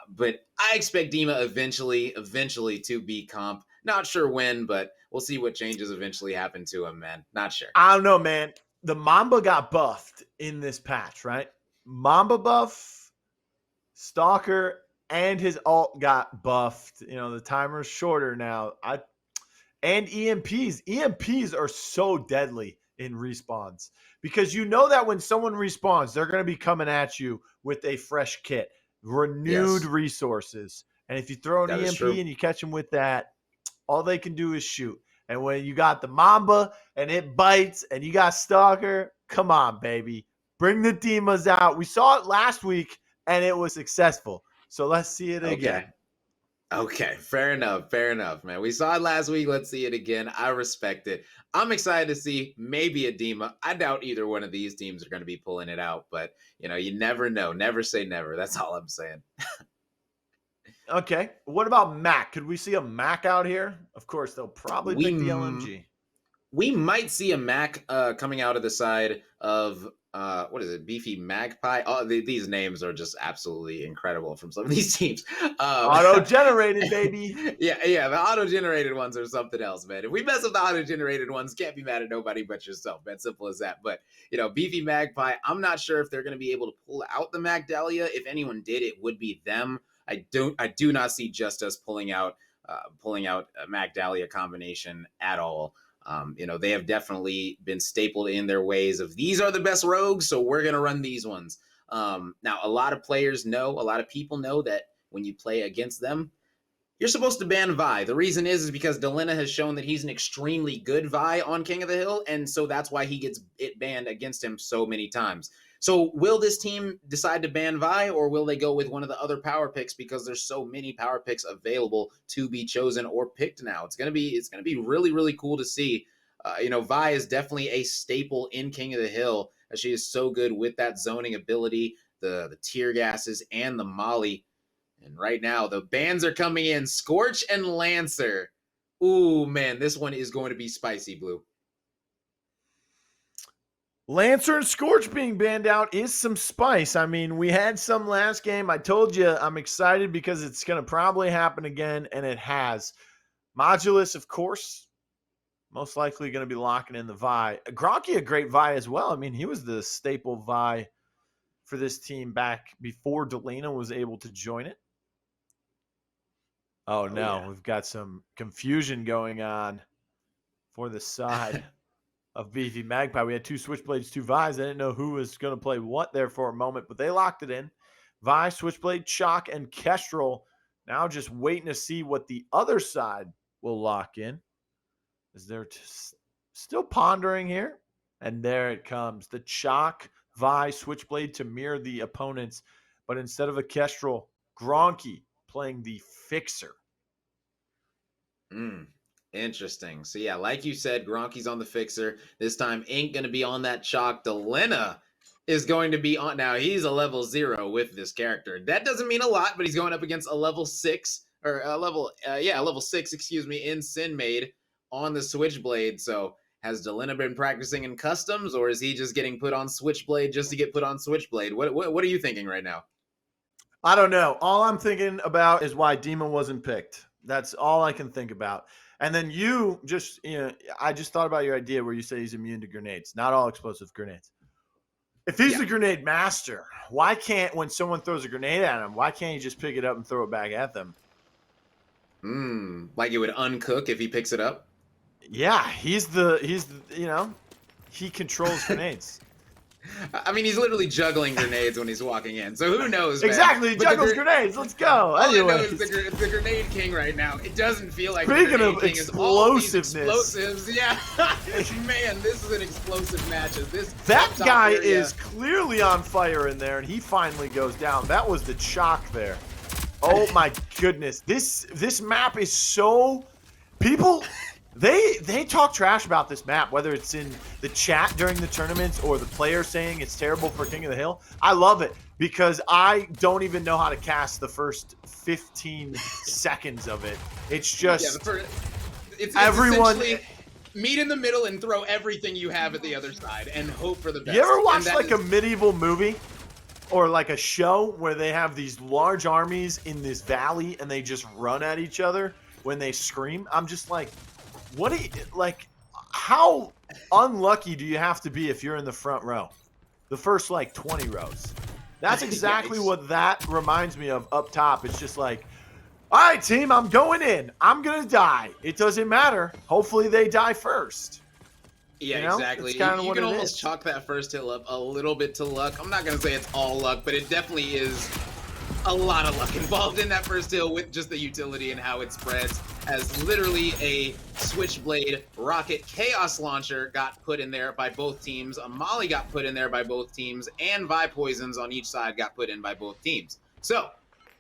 But I expect Dima eventually to be comp. Not sure when, but we'll see what changes eventually happen to him, man. Not sure. I don't know, man. The Mamba got buffed in this patch, right? Mamba buff, Stalker, and his alt got buffed. You know, the timer's shorter now. And EMPs. EMPs are so deadly in respawns because you know that when someone respawns, they're going to be coming at you with a fresh kit, renewed Yes, resources. And if you throw an that is EMP true. and you catch them with that, all they can do is shoot. And when you got the Mamba and it bites and you got Stalker, come on, baby. Bring the Dimas out. We saw it last week and it was successful. So let's see it Okay. again. Okay, fair enough, man. We saw it last week. Let's see it again. I respect it. I'm excited to see maybe a Dima. I doubt either one of these teams are going to be pulling it out, but you know, you never know. Never say never. That's all I'm saying. Okay. What about Mac? Could we see a Mac out here? Of course, they'll probably We pick the LMG. we might see a Mac coming out of the side of what is it, Beefy Magpie. Oh, these names are just absolutely incredible from some of these teams. Auto-generated, baby. Yeah, the auto-generated ones are something else, man. If we mess up the auto-generated ones, can't be mad at nobody but yourself, man. Simple as that. But you know, Beefy Magpie, I'm not sure if they're going to be able to pull out the Magdalia. If anyone did, it would be them. I do not see Justus pulling out a Magdalia combination at all. You know, they have definitely been stapled in their ways of these are the best rogues, so we're going to run these ones. Now, a lot of people know that when you play against them, you're supposed to ban Vi. The reason is because Delina has shown that he's an extremely good Vi on King of the Hill, and so that's why he gets it banned against him so many times. So will this team decide to ban Vi, or will they go with one of the other power picks because there's so many power picks available to be chosen or picked now? It's gonna be really really cool to see. You know, Vi is definitely a staple in King of the Hill. She is so good with that zoning ability, the tear gases, and the Molly. And right now, the bans are coming in. Scorch and Lancer. Ooh, man, this one is going to be spicy, Blue. Lancer and Scorch being banned out is some spice. I mean, we had some last game. I told you I'm excited because it's going to probably happen again, and it has. Modulus, of course, most likely going to be locking in the Vi. Gronky, a great Vi as well. I mean, he was the staple Vi for this team back before Delina was able to join it. Oh, no. Yeah. We've got some confusion going on for the side of Beefy Magpie. We had two Switchblades, two Vi's. I didn't know who was going to play what there for a moment, but they locked it in. Vi, Switchblade, Chalk, and Kestrel. Now just waiting to see what the other side will lock in. Is there still pondering here? And there it comes. The Chalk, Vi, Switchblade to mirror the opponents. But instead of a Kestrel, Gronky playing the Fixer. Interesting. So yeah, like you said, Gronky's on the fixer. This time Ink gonna be on that chalk. Delena is going to be on. Now he's a level 0 with this character. That doesn't mean a lot, but he's going up against a level 6 or a level 6, excuse me, in Sin Maid on the Switchblade. So has Delena been practicing in customs, or is he just getting put on Switchblade just to get put on Switchblade? What are you thinking right now? I don't know. All I'm thinking about is why Demon wasn't picked. That's all I can think about. And then I just thought about your idea where you say he's immune to grenades. Not all explosive grenades. If he's the grenade master, why can't, when someone throws a grenade at him, why can't he just pick it up and throw it back at them? Like it would uncook if he picks it up? Yeah, he controls grenades. I mean, he's literally juggling grenades when he's walking in. So who knows, man? Exactly, he juggles grenades. Let's go. All I know Anyways. is the grenade king right now. It doesn't feel like Speaking the of grenade king is all these explosiveness. explosives. Yeah, man, this is an explosive match. That guy is clearly on fire in there, and he finally goes down. That was the chalk there. Oh my goodness, this map is so people. They talk trash about this map, whether it's in the chat during the tournaments or the players saying it's terrible for King of the Hill. I love it because I don't even know how to cast the first 15 seconds of it. It's just it's everyone meet in the middle and throw everything you have at the other side and hope for the best. You ever watch like a medieval movie or like a show where they have these large armies in this valley and they just run at each other when they scream? I'm just like, how unlucky do you have to be if you're in the front row? The first like 20 rows. That's exactly what that reminds me of up top. It's just like, all right, team, I'm going in. I'm going to die. It doesn't matter. Hopefully they die first. Yeah, exactly. You can almost chalk that first hill up a little bit to luck. I'm not going to say it's all luck, but it definitely is a lot of luck involved in that first hill with just the utility and how it spreads, as literally a Switchblade rocket chaos launcher got put in there by both teams, a Molly got put in there by both teams, and Vi Poisons on each side got put in by both teams. So,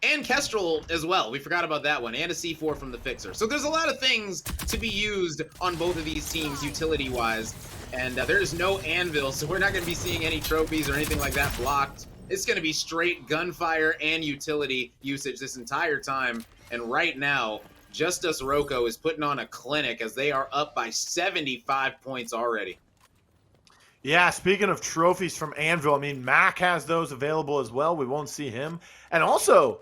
and Kestrel as well. We forgot about that one. And a C4 from the Fixer. So there's a lot of things to be used on both of these teams utility-wise. And there is no anvil, so we're not going to be seeing any trophies or anything like that blocked. It's going to be straight gunfire and utility usage this entire time. And right now, Justus Roco is putting on a clinic as they are up by 75 points already. Yeah, speaking of trophies from Anvil, I mean, Mac has those available as well. We won't see him. And also,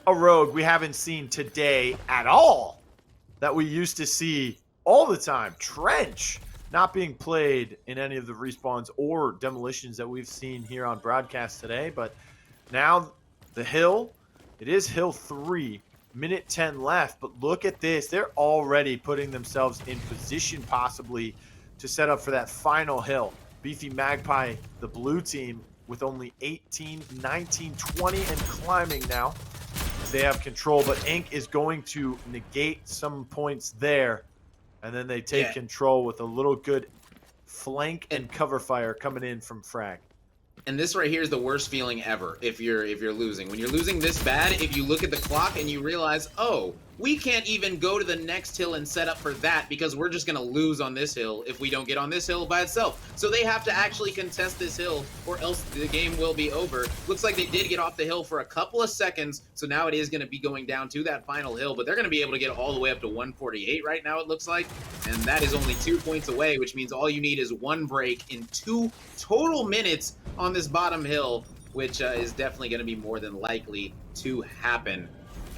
a rogue we haven't seen today at all that we used to see all the time. Trench, not being played in any of the respawns or demolitions that we've seen here on broadcast today. But now the hill, it is hill 3, minute 10 left. But look at this. They're already putting themselves in position possibly to set up for that final hill. Beefy Magpie, the blue team, with only 18, 19, 20, and climbing now. They have control, but Ink is going to negate some points there. And then they take control with a little good flank and cover fire coming in from Frag. And this right here is the worst feeling ever if you're losing. When you're losing this bad, if you look at the clock and you realize, oh, we can't even go to the next hill and set up for that because we're just going to lose on this hill if we don't get on this hill by itself. So they have to actually contest this hill or else the game will be over. Looks like they did get off the hill for a couple of seconds, so now it is going to be going down to that final hill, but they're going to be able to get all the way up to 148 right now, it looks like. And that is only 2 points away, which means all you need is one break in 2 total minutes on this bottom hill, which is definitely going to be more than likely to happen.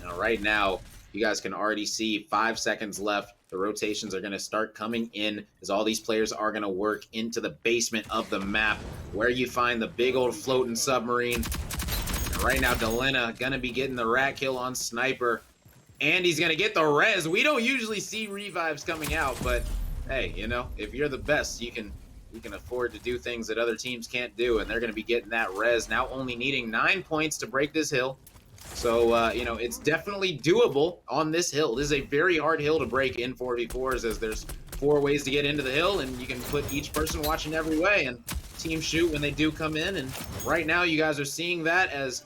Now, right now, you guys can already see 5 seconds left. The rotations are going to start coming in as all these players are going to work into the basement of the map where you find the big old floating submarine. And right now, Delena going to be getting the rat kill on Sniper. And he's going to get the res. We don't usually see revives coming out, but hey, you know, if you're the best, you can afford to do things that other teams can't do, and they're going to be getting that res, now only needing 9 points to break this hill. So, you know, it's definitely doable on this hill. This is a very hard hill to break in 4v4s, as there's 4 ways to get into the hill, and you can put each person watching every way, and team shoot when they do come in. And right now, you guys are seeing that as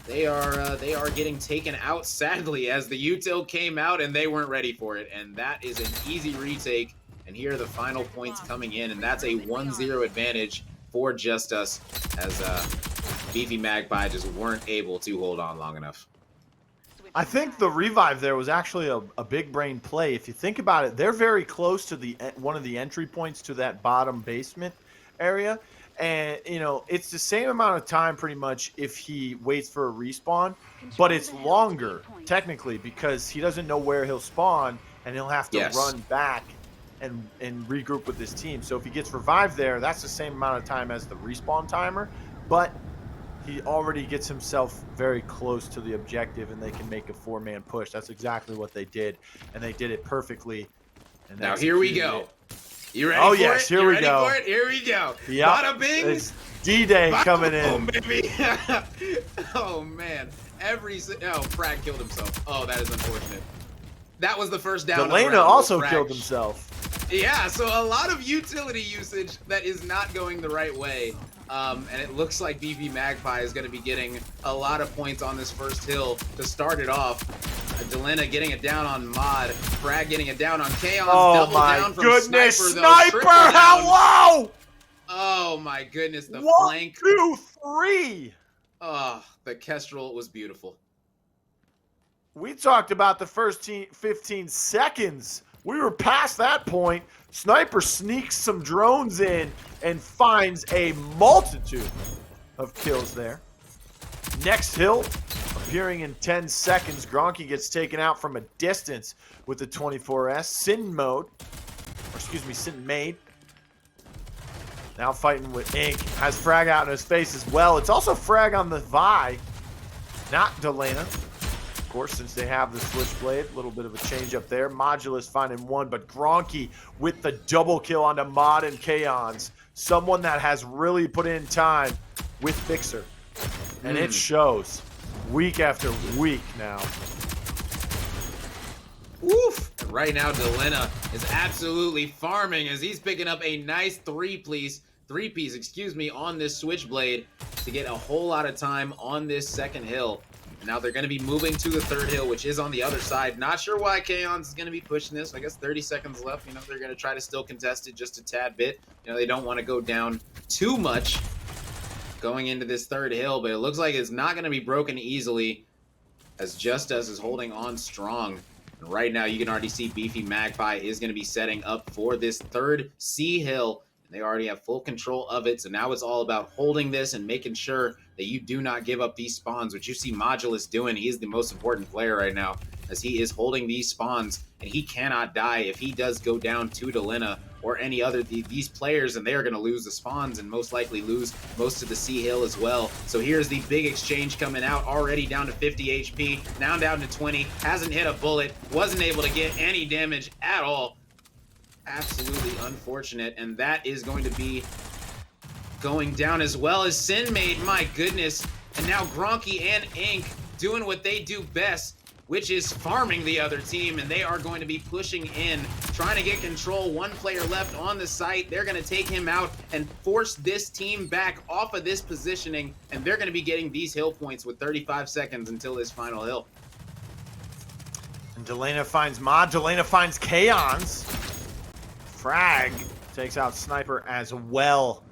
They are getting taken out, sadly, as the util came out and they weren't ready for it. And that is an easy retake. And here are the final points coming in, and that's a 1-0 advantage for Justus, as Beefy Magpie just weren't able to hold on long enough. I think the revive there was actually a big brain play. If you think about it, they're very close to the one of the entry points to that bottom basement area. And, you know, it's the same amount of time pretty much if he waits for a respawn, but it's longer technically because he doesn't know where he'll spawn and he'll have to run back and regroup with his team. So if he gets revived there, that's the same amount of time as the respawn timer, but he already gets himself very close to the objective and they can make a 4-man push. That's exactly what they did, and they did it perfectly. And now here we go. You ready? Oh, for yes, it? here You we ready go. For it? Here we go. Yep. Bada bing. It's D-Day coming in. Baby. Oh man. Frag killed himself. Oh, that is unfortunate. That was the first down. Delana also killed himself. Yeah, so a lot of utility usage that is not going the right way. And it looks like Beefy Magpie is going to be getting a lot of points on this first hill to start it off. Delana getting it down on Mod. Frag getting it down on Kaon's. Oh my down from goodness, Sniper! hello! Oh my goodness, the 1, flank. 2, 3. Oh, the Kestrel was beautiful. We talked about the first 15 seconds. We were past that point. Sniper sneaks some drones in and finds a multitude of kills there. Next hill, appearing in 10 seconds. Gronky gets taken out from a distance with the 24S. Sin made. Now fighting with Ink. Has frag out in his face as well. It's also frag on the Vi, not Delana. Of course, since they have the Switchblade, a little bit of a change up there. Modulus finding one, but Gronky with the double kill onto Mod and Kaons. Someone that has really put in time with Fixer. And it shows week after week now. Woof! And right now, Delana is absolutely farming as he's picking up a nice three-piece, on this Switchblade to get a whole lot of time on this second hill. Now they're going to be moving to the third hill, which is on the other side. Not sure why Kaons is going to be pushing this. I guess 30 seconds left. You know, they're going to try to still contest it just a tad bit. You know, they don't want to go down too much going into this third hill, but it looks like it's not going to be broken easily as Justus is holding on strong. And right now, you can already see Beefy Magpie is going to be setting up for this third C hill. They already have full control of it, so now it's all about holding this and making sure that you do not give up these spawns, which you see Modulus doing. He is the most important player right now, as he is holding these spawns, and he cannot die if he does go down to Delana or any other these players, and they are going to lose the spawns and most likely lose most of the C hill as well. So here's the big exchange coming out, already down to 50 HP, now down to 20, hasn't hit a bullet, wasn't able to get any damage at all. Absolutely unfortunate, and that is going to be going down as well as Sin made. My goodness. And now Gronky and Ink doing what they do best, which is farming the other team, and they are going to be pushing in, trying to get control. One player left on the site. They're going to take him out and force this team back off of this positioning, and they're going to be getting these hill points with 35 seconds until this final hill. And Delana finds Mod. Delana finds Kaons. Frag takes out Sniper as well.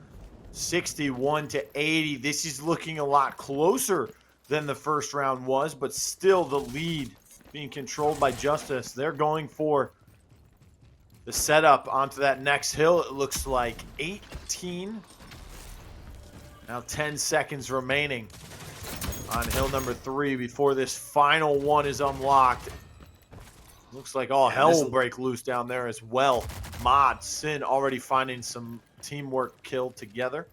61 to 80. This is looking a lot closer than the first round was, but still the lead being controlled by Justus. They're going for the setup onto that next hill. It looks like 18. Now 10 seconds remaining on hill number 3 before this final one is unlocked. Looks like all hell will break loose down there as well. Mod, Sin already finding some teamwork kill together.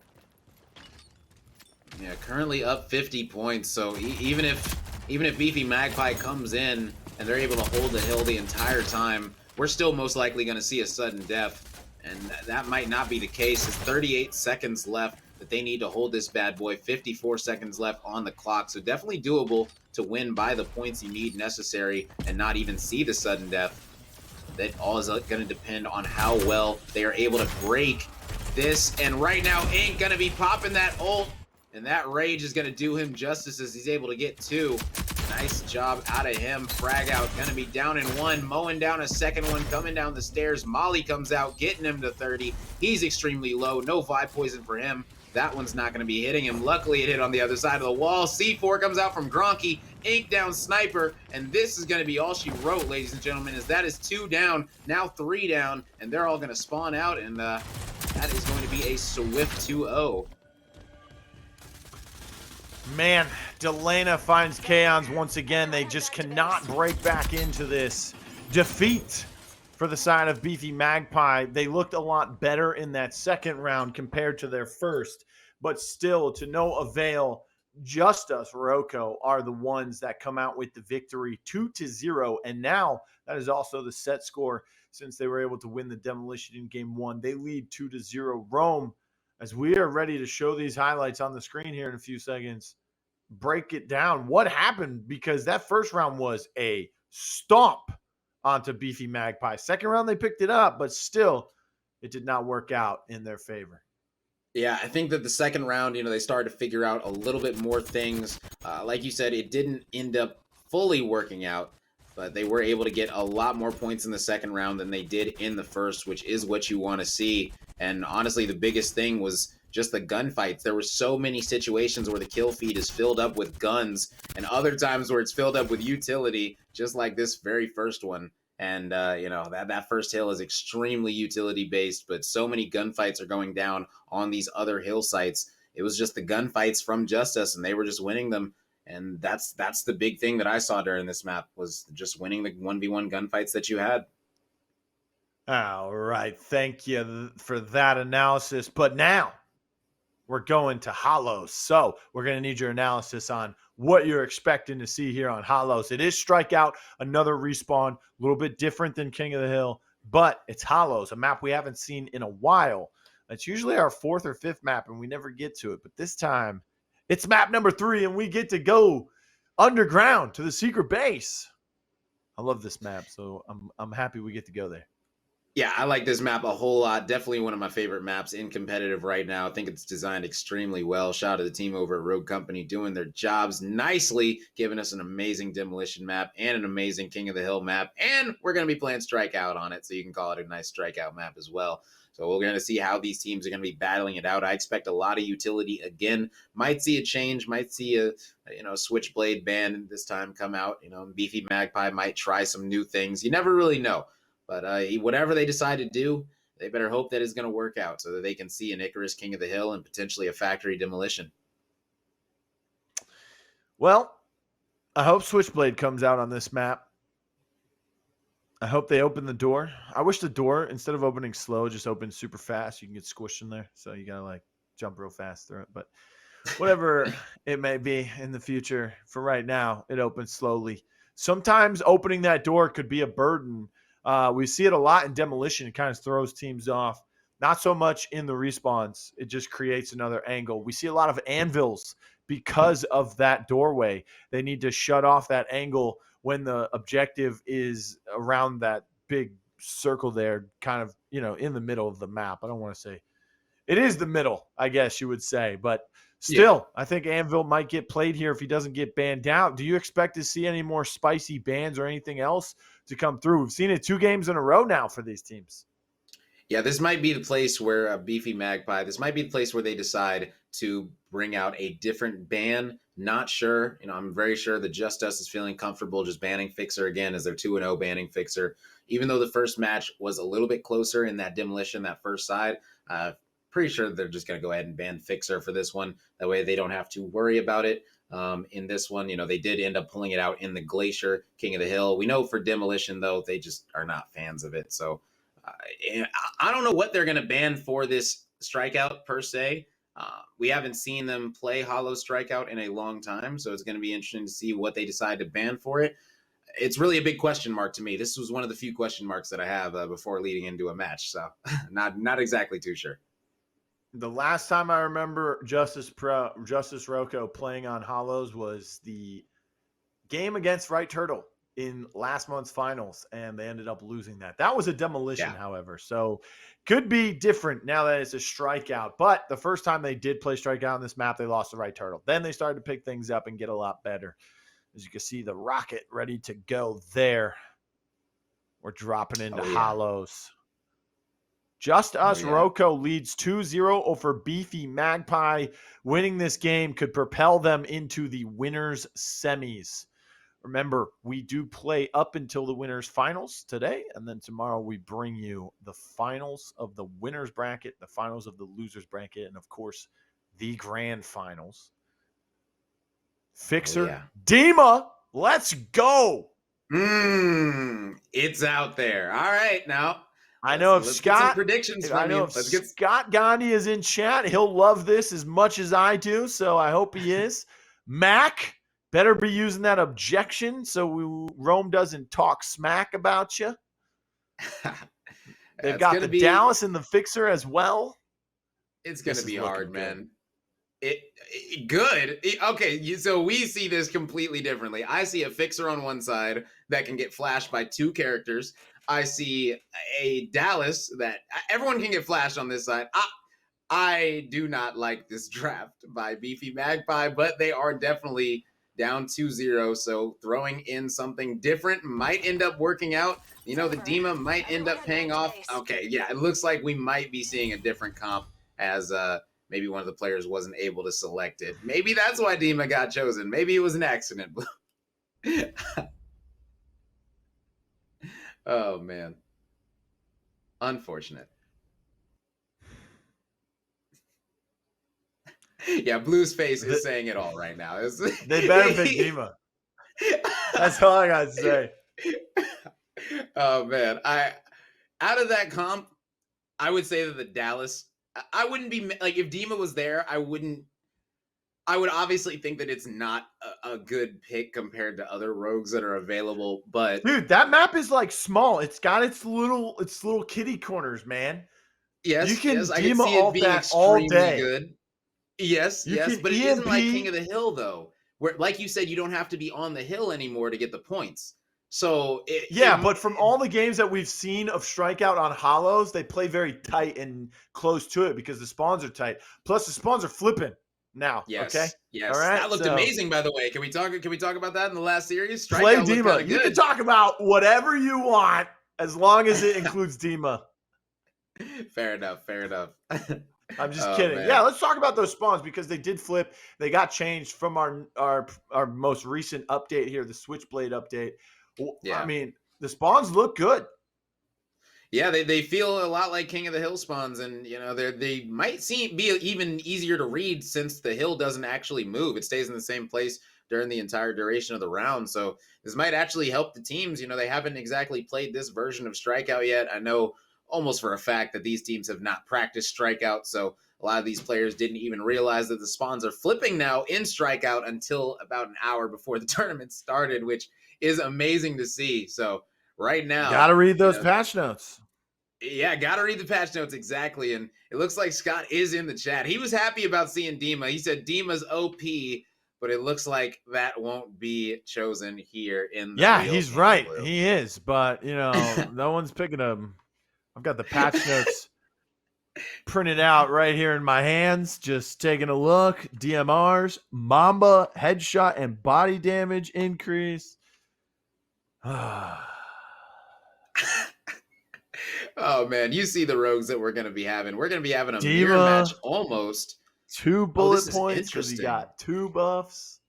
Yeah, currently up 50 points. So even if Beefy Magpie comes in and they're able to hold the hill the entire time, we're still most likely going to see a sudden death. And that might not be the case. It's 38 seconds left that they need to hold this bad boy. 54 seconds left on the clock. So definitely doable to win by the points you need necessary and not even see the sudden death. That all is going to depend on how well they are able to break this. And right now, Ink going to be popping that ult. And that rage is going to do him justice as he's able to get 2. Nice job out of him. Frag out, going to be down in 1, mowing down a second one, coming down the stairs. Molly comes out, getting him to 30. He's extremely low. No vibe poison for him. That one's not going to be hitting him. Luckily, it hit on the other side of the wall. C4 comes out from Gronky. Ink down Sniper. And this is going to be all she wrote, ladies and gentlemen, as that is 2 down, now 3 down. And they're all going to spawn out. And that is going to be a swift 2-0. Man, Delana finds Kaons once again. They just cannot break back into this defeat for the side of Beefy Magpie. They looked a lot better in that second round compared to their first, but still to no avail. Justus, Roco are the ones that come out with the victory 2-0, and now that is also the set score since they were able to win the demolition in game 1. They lead 2-0. Rome, as we are ready to show these highlights on the screen here in a few seconds, break it down. What happened? Because that first round was a stomp onto Beefy Magpie. Second round, they picked it up, but still, it did not work out in their favor. Yeah, I think that the second round, they started to figure out a little bit more things. Like you said, it didn't end up fully working out, but they were able to get a lot more points in the second round than they did in the first, which is what you want to see. And honestly, the biggest thing was just the gunfights. There were so many situations where the kill feed is filled up with guns, and other times where it's filled up with utility, just like this very first one. And, that first hill is extremely utility based, but so many gunfights are going down on these other hill sites. It was just the gunfights from Justus, and they were just winning them. And that's the big thing that I saw during this map, was just winning the 1v1 gunfights that you had. All right. Thank you for that analysis. But now we're going to Hollows. So we're going to need your analysis on what you're expecting to see here on Hollows. It is Strikeout, another respawn, a little bit different than King of the Hill, but it's Hollows, a map we haven't seen in a while. It's usually our 4th or 5th map, and we never get to it. But this time, it's map number 3, and we get to go underground to the secret base. I love this map, so I'm happy we get to go there. Yeah, I like this map a whole lot. Definitely one of my favorite maps in competitive right now. I think it's designed extremely well. Shout out to the team over at Rogue Company doing their jobs nicely, giving us an amazing demolition map and an amazing King of the Hill map. And we're going to be playing Strikeout on it, so you can call it a nice Strikeout map as well. So we're going to see how these teams are going to be battling it out. I expect a lot of utility again. Might see a change, might see a Switchblade ban this time come out. Beefy Magpie might try some new things. You never really know. But whatever they decide to do, they better hope that it's going to work out so that they can see an Icarus King of the Hill and potentially a factory demolition. Well, I hope Switchblade comes out on this map. I hope they open the door. I wish the door, instead of opening slow, just opens super fast. You can get squished in there. So you got to jump real fast through it. But whatever it may be in the future, for right now, it opens slowly. Sometimes opening that door could be a burden. We see it a lot in demolition. It kind of throws teams off. Not so much in the respawns. It just creates another angle. We see a lot of anvils because of that doorway. They need to shut off that angle when the objective is around that big circle there, kind of, in the middle of the map. I don't want to say it is the middle, I guess you would say, but still, yeah. I think Anvil might get played here if he doesn't get banned out. Do you expect to see any more spicy bans or anything else to come through? We've seen it 2 games in a row now for these teams. Yeah, this might be the place where Beefy Magpie, this might be the place where they decide to bring out a different ban. Not sure. I'm very sure that Justus is feeling comfortable just banning Fixer again as their 2-0 banning Fixer. Even though the first match was a little bit closer in that demolition, that first side, pretty sure they're just going to go ahead and ban Fixer for this one. That way they don't have to worry about it. In this one, they did end up pulling it out in the Glacier, King of the Hill. We know for demolition, though, they just are not fans of it. So I don't know what they're going to ban for this Strikeout per se. We haven't seen them play Hollow Strikeout in a long time, so it's going to be interesting to see what they decide to ban for it. It's really a big question mark to me. This was one of the few question marks that I have before leading into a match, so not exactly too sure. The last time I remember Justus Roco playing on Hollows was the game against Right Turtle in last month's finals, and they ended up losing that. That was a demolition, Yeah. however. So could be different now that it's a strikeout. But the first time they did play strikeout on this map, they lost the right turtle. Then they started to pick things up and get a lot better. As you can see, the rocket ready to go there. We're dropping into hollows. Just Us Roco leads 2-0 over Beefy Magpie. Winning this game could propel them into the winners' semis. Remember, we do play up until the winners' finals today, and then tomorrow we bring you the finals of the winners' bracket, the finals of the losers' bracket, and, of course, the grand finals. Fixer, Dima, let's go. It's out there. All right, now. I know if let's Scott, get some predictions from you. Scott Gandhi is in chat, he'll love this as much as I do, so I hope he is. Mac, better be using that objection so Rome doesn't talk smack about you. They've got the Dallas and the Fixer as well. It's going to be hard, man. Good. Okay, so we see this completely differently. I see a Fixer on one side that can get flashed by 2 characters. I see a Dallas that everyone can get flashed on this side. I do not like this draft by Beefy Magpie, but they are definitely down 2-0. So throwing in something different might end up working out. You know, the Dima might end up paying off. Okay, yeah, it looks like we might be seeing a different comp as maybe one of the players wasn't able to select it. Maybe that's why Dima got chosen. Maybe it was an accident. Oh, man. Unfortunate. Yeah, Blue's face is saying it all right now. They better pick Dima. That's all I got to say. Oh, man. Out of that comp, I would say that the Dallas, I wouldn't be, like, if Dima was there, I would obviously think that it's not a good pick compared to other rogues that are available, but dude, that map is like small. It's got its little kitty corners, man. Yes, you can I can see it being extremely good. Yes, but it isn't like King of the Hill though, where, like you said, you don't have to be on the hill anymore to get the points. So but from all the games that we've seen of strikeout on hollows, they play very tight and close to it because the spawns are tight. Plus, the spawns are flipping now. Yes. Okay. Yes. All right. That looked amazing, by the way. Can we talk about that in the last series? Strikeout play Dima. You can talk about whatever you want as long as it includes Dima. Fair enough. I'm just kidding. Man. Yeah, let's talk about those spawns because they did flip. They got changed from our most recent update here, the Switchblade update. Yeah. I mean, the spawns look good. Yeah, they feel a lot like King of the Hill spawns, and you know they might be even easier to read since the hill doesn't actually move; it stays in the same place during the entire duration of the round. So this might actually help the teams. You know, they haven't exactly played this version of Strikeout yet. I know almost for a fact that these teams have not practiced Strikeout, so a lot of these players didn't even realize that the spawns are flipping now in Strikeout until about an hour before the tournament started, which is amazing to see. So right now, gotta read those patch notes. Yeah, gotta read the patch notes exactly. And it looks like Scott is in the chat. He was happy about seeing Dima. He said Dima's OP, but it looks like that won't be chosen here in the he's right. Blue. He is, but you know, no one's picking him. I've got the patch notes printed out right here in my hands. Just taking a look. DMRs, Mamba, headshot, and body damage increase. Oh, man. You see the rogues that we're going to be having. We're going to be having a mirror match almost. 2 bullet points because he got 2 buffs.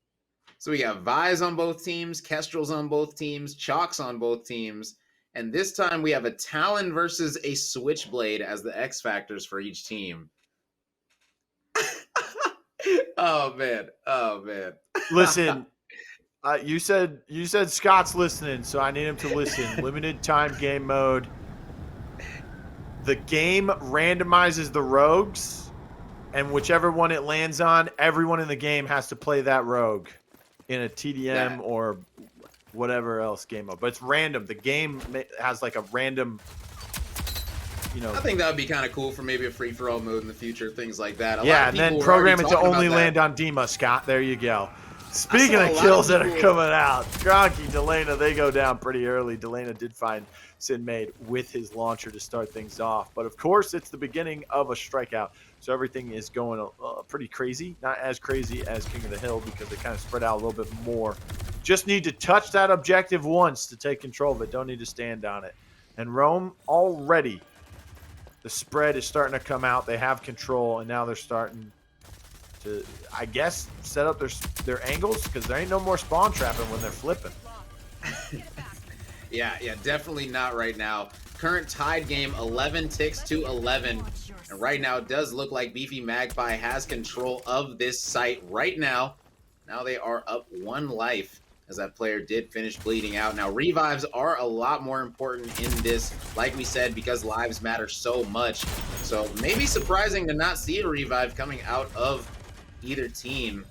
So we got Vise on both teams, Kestrels on both teams, Chalks on both teams. And this time we have a Talon versus a Switchblade as the X factors for each team. Oh, man. Listen. You said Scott's listening, so I need him to listen. Limited time game mode. The game randomizes the rogues, and whichever one it lands on, everyone in the game has to play that rogue in a TDM or whatever else game mode. But it's random. The game has like a random, you know. I think that would be kind of cool for maybe a free-for-all mode in the future, things like that. And then program it to only land on Dima, Scott. There you go. Speaking saw of a lot kills that are people- coming out, Gronky, Delana, they go down pretty early. Delana did find Sinmade with his launcher to start things off. But of course, it's the beginning of a strikeout. So everything is going pretty crazy. Not as crazy as King of the Hill because they kind of spread out a little bit more. Just need to touch that objective once to take control of it. Don't need to stand on it. And Rome already, the spread is starting to come out. They have control, and now they're starting to, I guess, set up their angles because there ain't no more spawn trapping when they're flipping. Yeah, definitely not right now. Current tied game, 11 ticks to 11. And right now, it does look like Beefy Magpie has control of this site right now. Now they are up 1 life as that player did finish bleeding out. Now, revives are a lot more important in this, like we said, because lives matter so much. So maybe surprising to not see a revive coming out of either team.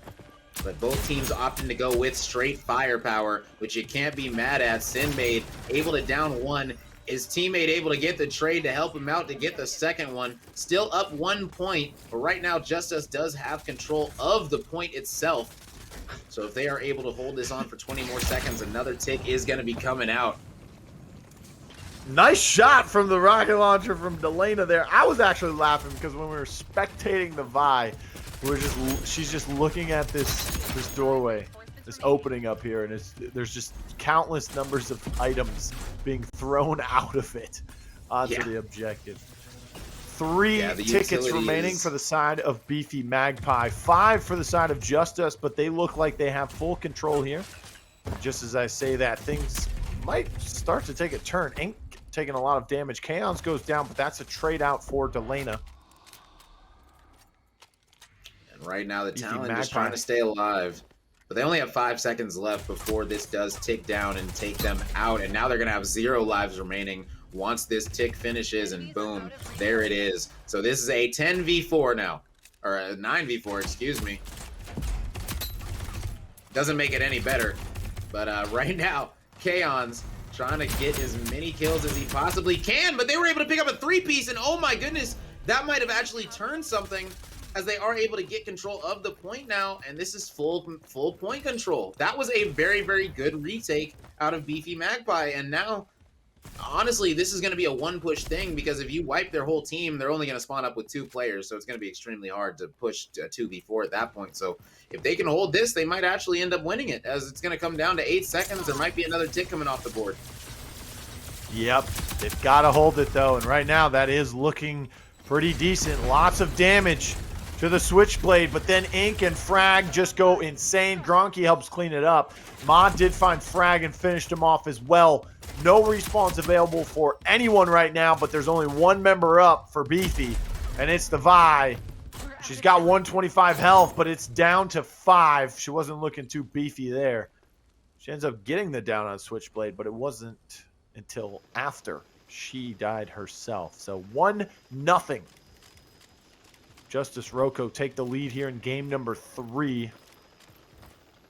But both teams opting to go with straight firepower, which you can't be mad at. Sinmade able to down 1. His teammate able to get the trade to help him out to get the second one. Still up 1 point, but right now Justus does have control of the point itself. So if they are able to hold this on for 20 more seconds, another tick is going to be coming out. Nice shot from the rocket launcher from Delana there. I was actually laughing because when we were spectating the Vi, she's just looking at this doorway, this opening up here, and there's just countless numbers of items being thrown out of it onto the objective. 3 tickets remaining for the side of Beefy Magpie, 5 for the side of Justus, but they look like they have full control here. Just as I say that, things might start to take a turn. Ink taking a lot of damage. Chaos goes down, but that's a trade out for Delana. And right now the Talon is trying to stay alive. But they only have 5 seconds left before this does tick down and take them out. And now they're going to have 0 lives remaining once this tick finishes, and boom, there it is. So this is a 10v4 now. Or a 9v4, excuse me. Doesn't make it any better. But right now, Kaon's trying to get as many kills as he possibly can. But they were able to pick up a 3-piece, and oh my goodness, that might have actually turned something, as they are able to get control of the point now, and this is full point control. That was a very, very good retake out of Beefy Magpie, and now, honestly, this is going to be a 1-push thing, because if you wipe their whole team, they're only going to spawn up with 2 players, so it's going to be extremely hard to push a 2v4 at that point. So if they can hold this, they might actually end up winning it, as it's going to come down to 8 seconds. There might be another tick coming off the board. Yep, they've got to hold it, though, and right now that is looking pretty decent. Lots of damage to the Switchblade, but then Ink and Frag just go insane. Gronky helps clean it up. Mod did find Frag and finished him off as well. No respawns available for anyone right now, but there's only 1 member up for Beefy, and it's the Vi. She's got 125 health, but it's down to 5. She wasn't looking too beefy there. She ends up getting the down on Switchblade, but it wasn't until after she died herself. So 1-0. Justus Roco take the lead here in game number 3.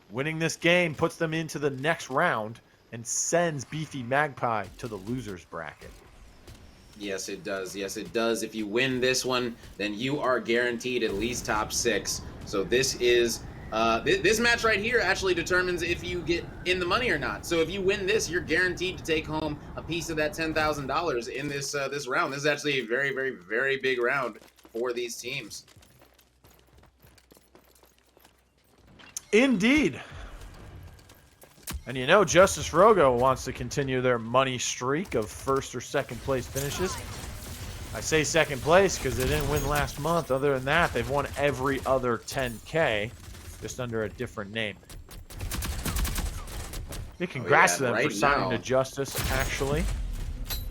Winning this game puts them into the next round and sends Beefy Magpie to the losers bracket. Yes, it does. Yes, it does. If you win this one, then you are guaranteed at least top 6. So this is this match right here actually determines if you get in the money or not. So if you win this, you're guaranteed to take home a piece of that $10,000 in this this round. This is actually a very, very, very big round for these teams. Indeed. And you know, Justus Roco wants to continue their money streak of 1st or 2nd place finishes. I say 2nd place because they didn't win last month. Other than that, they've won every other 10K, just under a different name. Big congrats to them for signing to Justus, actually.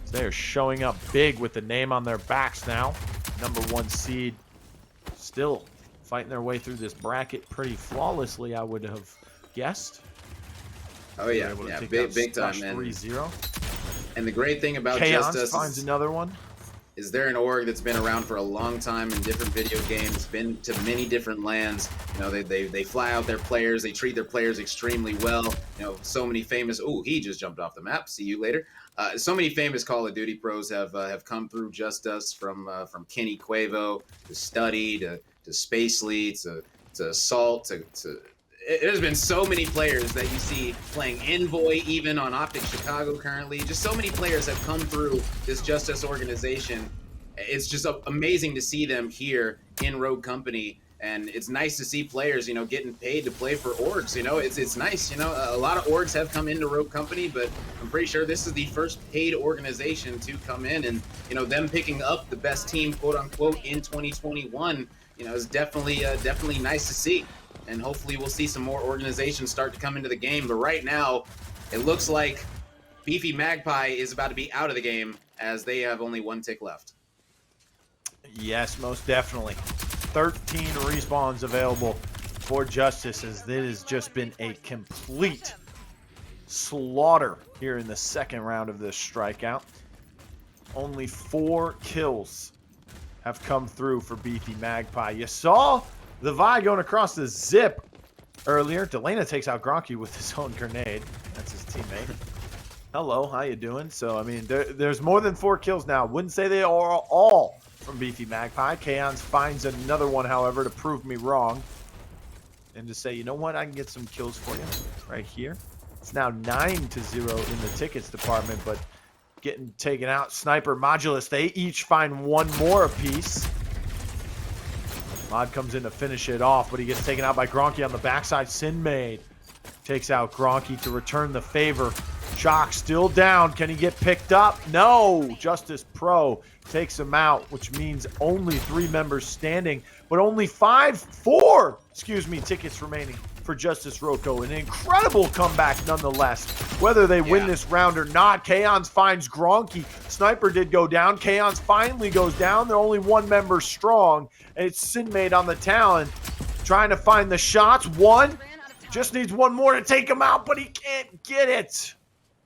So they are showing up big with the name on their backs now. #1 seed, still fighting their way through this bracket pretty flawlessly, I would have guessed. Oh yeah, big time, man. 3-0. And the great thing about Chaos Justus finds another one. Is they're an org that's been around for a long time in different video games, been to many different lands. You know, they fly out their players, they treat their players extremely well. You know, so many famous. Oh, he just jumped off the map. See you later. So many famous Call of Duty pros have come through Justus, from Kenny Cuevo to Study to Spacely to Assault to there's been so many players that you see playing Envoy, even on Optic Chicago currently. Just so many players have come through this Justus organization. It's just amazing to see them here in Rogue Company. And it's nice to see players, you know, getting paid to play for orgs. You know, it's nice. You know, a lot of orgs have come into Rogue Company, but I'm pretty sure this is the first paid organization to come in. And, you know, them picking up the best team, quote unquote, in 2021, you know, is definitely nice to see. And hopefully we'll see some more organizations start to come into the game. But right now, it looks like Beefy Magpie is about to be out of the game as they have only one tick left. Yes, most definitely. 13 respawns available for Justus, as it has just been a complete slaughter here in the second round of this strikeout. Only 4 kills have come through for Beefy Magpie. You saw the Vi going across the zip earlier. Delana takes out Gronky with his own grenade. That's his teammate. Hello, how you doing? So, I mean, there's more than 4 kills now. Wouldn't say they are all from Beefy Magpie. Kaons finds another one, however, to prove me wrong. And to say, you know what? I can get some kills for you right here. It's now 9-0 in the tickets department, but getting taken out. Sniper, Modulus, they each find one more apiece. Mod comes in to finish it off, but he gets taken out by Gronky on the backside. Sinmade takes out Gronky to return the favor. Shock still down. Can he get picked up? No. Justus Pro takes him out, which means only 3 members standing, but only 4 tickets remaining for Justus Roco. An incredible comeback nonetheless. Whether they win this round or not, Kaons finds Gronky. Sniper did go down. Kaons finally goes down. They're only 1 member strong, and it's Sinmade on the Talon trying to find the shots. One. Just needs one more to take him out, but he can't get it.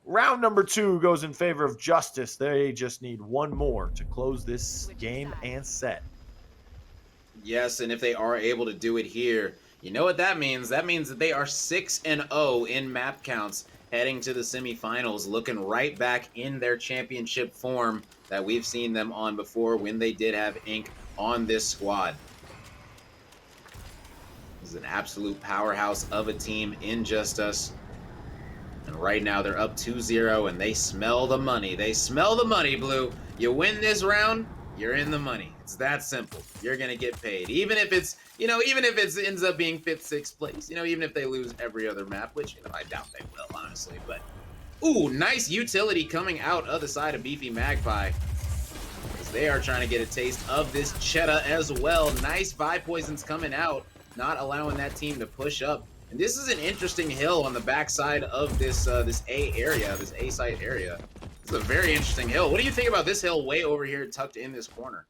Round number 2 goes in favor of Justus. They just need one more to close this game and set. Yes, and if they are able to do it here, you know what that means? That means that they are 6-0 in map counts heading to the semifinals, looking right back in their championship form that we've seen them on before when they did have Ink on this squad. This is an absolute powerhouse of a team in Justus. And right now they're up 2-0 and they smell the money. They smell the money, Blue. You win this round, you're in the money. It's that simple. You're going to get paid. Even if it's, you know, even if it ends up being 5th, 6th place, you know, even if they lose every other map, which, you know, I doubt they will, honestly. But, ooh, nice utility coming out of the side of Beefy Magpie. Because they are trying to get a taste of this Cheddar as well. Nice Vi poisons coming out, not allowing that team to push up. And this is an interesting hill on the backside of this this A area, this A site area. This is a very interesting hill. What do you think about this hill way over here tucked in this corner?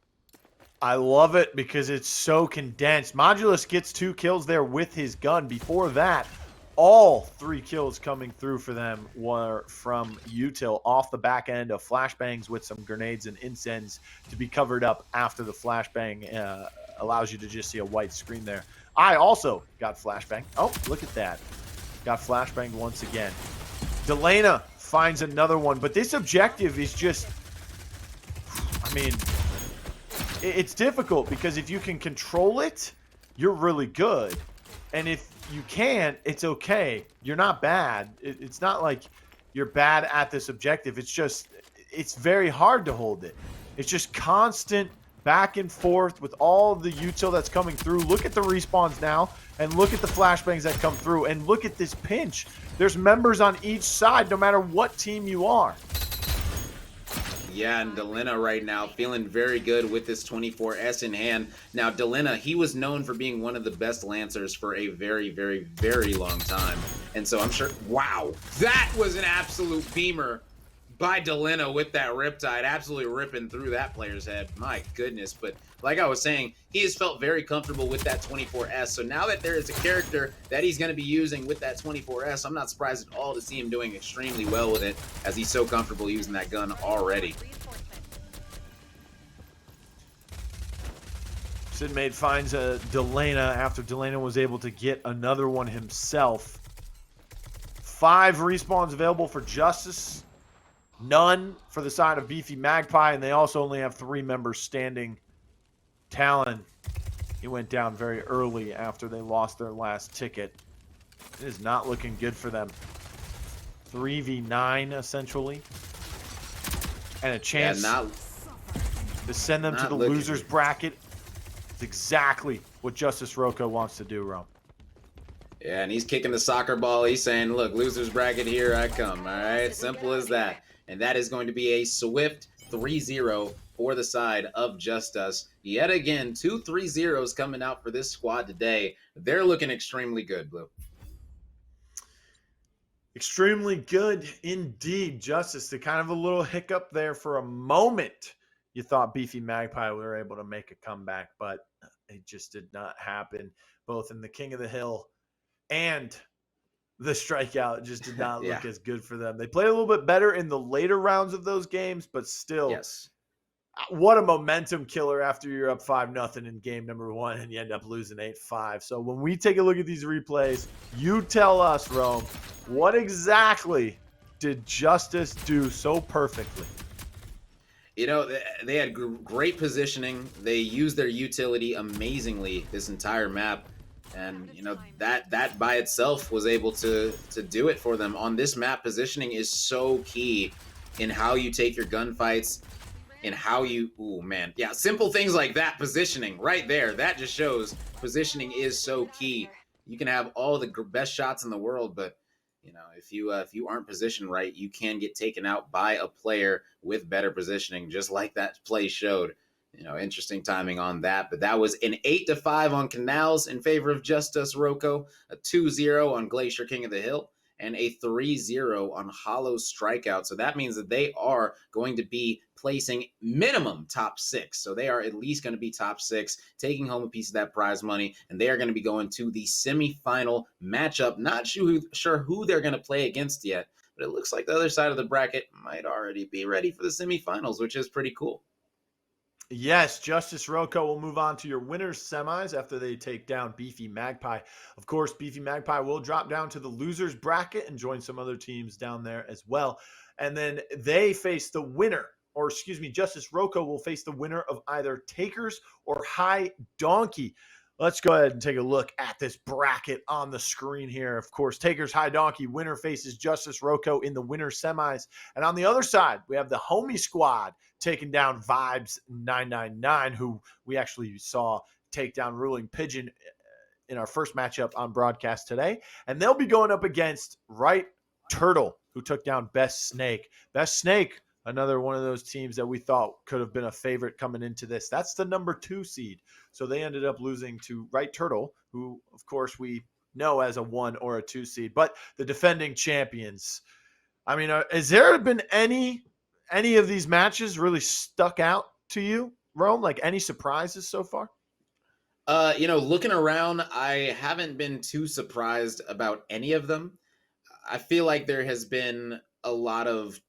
I love it because it's so condensed. Modulus gets 2 kills there with his gun. Before that, all 3 kills coming through for them were from Util off the back end of flashbangs with some grenades and incense to be covered up after the flashbang allows you to just see a white screen there. I also got flashbang. Oh, look at that. Got flashbanged once again. Delana finds another one, but this objective is just, I mean, it's difficult because if you can control it, you're really good. And if you can't, it's okay. You're not bad. It's not like you're bad at this objective. It's just, it's very hard to hold it. It's just constant back and forth with all the util that's coming through. Look at the respawns now, and look at the flashbangs that come through, and look at this pinch. There's members on each side, no matter what team you are. Yeah, and Delana right now feeling very good with this 24S in hand. Now, Delana, he was known for being one of the best Lancers for a very, very, very long time. And so I'm sure, wow, that was an absolute beamer by Delana with that Riptide, absolutely ripping through that player's head. My goodness. But like I was saying, he has felt very comfortable with that 24S. So now that there is a character that he's going to be using with that 24S, I'm not surprised at all to see him doing extremely well with it, as he's so comfortable using that gun already. Sidmade finds Delana after Delana was able to get another one himself. 5 respawns available for Justus. None for the side of Beefy Magpie, and they also only have 3 members standing. Talon, he went down very early after they lost their last ticket. It is not looking good for them. 3v9 essentially. And a chance to send them to the losers bracket. It's exactly what Justus Roco wants to do, Rome. Yeah, and he's kicking the soccer ball. He's saying, look, losers bracket, here I come. All right, simple as that. And that is going to be a swift 3-0 for the side of Justus. Yet again, 2 3-0s coming out for this squad today. They're looking extremely good, Blue. Extremely good indeed, Justus. The kind of a little hiccup there for a moment. You thought Beefy Magpie were able to make a comeback, but it just did not happen. Both in the King of the Hill and the strikeout just did not look as good for them. They played a little bit better in the later rounds of those games, but still, what a momentum killer after you're up 5-0 in game number 1 and you end up losing 8-5. So when we take a look at these replays, you tell us, Rome, what exactly did Justus do so perfectly? You know, they had great positioning. They used their utility amazingly this entire map. And, you know, that by itself was able to do it for them. On this map, positioning is so key in how you take your gunfights, in how you, simple things like that, positioning right there, that just shows positioning is so key. You can have all the best shots in the world, but, you know, if you aren't positioned right, you can get taken out by a player with better positioning, just like that play showed. You know, interesting timing on that. But that was an 8-5 on Canals in favor of Justus Roco, a 2-0 on Glacier King of the Hill, and a 3-0 on Hollow Strikeout. So that means that they are going to be placing minimum top 6. So they are at least going to be top 6, taking home a piece of that prize money, and they are going to be going to the semifinal matchup. Not sure who they're going to play against yet, but it looks like the other side of the bracket might already be ready for the semifinals, which is pretty cool. Yes, Justus Roco will move on to your winners semis after they take down Beefy Magpie. Of course, Beefy Magpie will drop down to the losers bracket and join some other teams down there as well. And then they face the winner, or excuse me, Justus Roco will face the winner of either Takers or High Donkey. Let's go ahead and take a look at this bracket on the screen here. Of course, Takers High Donkey winner faces Justus Roco in the winner semis. And on the other side, we have the Homie Squad taking down Vibes 999, who we actually saw take down Ruling Pigeon in our first matchup on broadcast today. And they'll be going up against Right Turtle, who took down Best Snake. Best Snake, another one of those teams that we thought could have been a favorite coming into this. That's the number 2 seed. So they ended up losing to Right Turtle, who, of course, we know as a 1 or a 2 seed. But the defending champions. I mean, has there been any of these matches really stuck out to you, Rome? Like any surprises so far? You know, looking around, I haven't been too surprised about any of them. I feel like there has been a lot of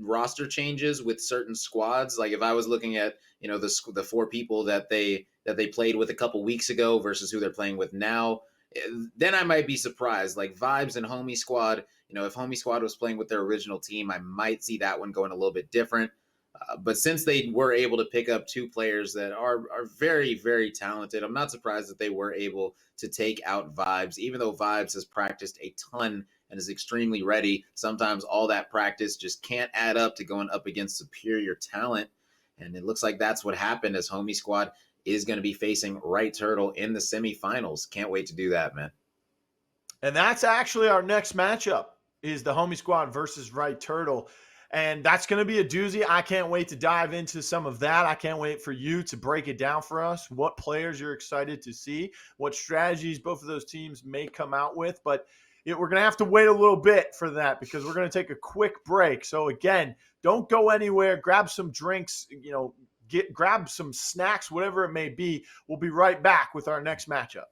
roster changes with certain squads. Like if I was looking at, you know, the 4 people that they played with a couple weeks ago versus who they're playing with now, then I might be surprised. Like Vibes and Homie Squad, you know, if Homie Squad was playing with their original team, I might see that one going a little bit different. But since they were able to pick up 2 players that are very, very talented, I'm not surprised that they were able to take out Vibes, even though Vibes has practiced a ton and is extremely ready. Sometimes all that practice just can't add up to going up against superior talent. And it looks like that's what happened, as Homie Squad is going to be facing Right Turtle in the semifinals. Can't wait to do that, man. And that's actually our next matchup, is the Homie Squad versus Right Turtle. And that's going to be a doozy. I can't wait to dive into some of that. I can't wait for you to break it down for us, what players you're excited to see, what strategies both of those teams may come out with. But we're going to have to wait a little bit for that because we're going to take a quick break. So again, don't go anywhere. Grab some drinks, grab some snacks, whatever it may be. We'll be right back with our next matchup.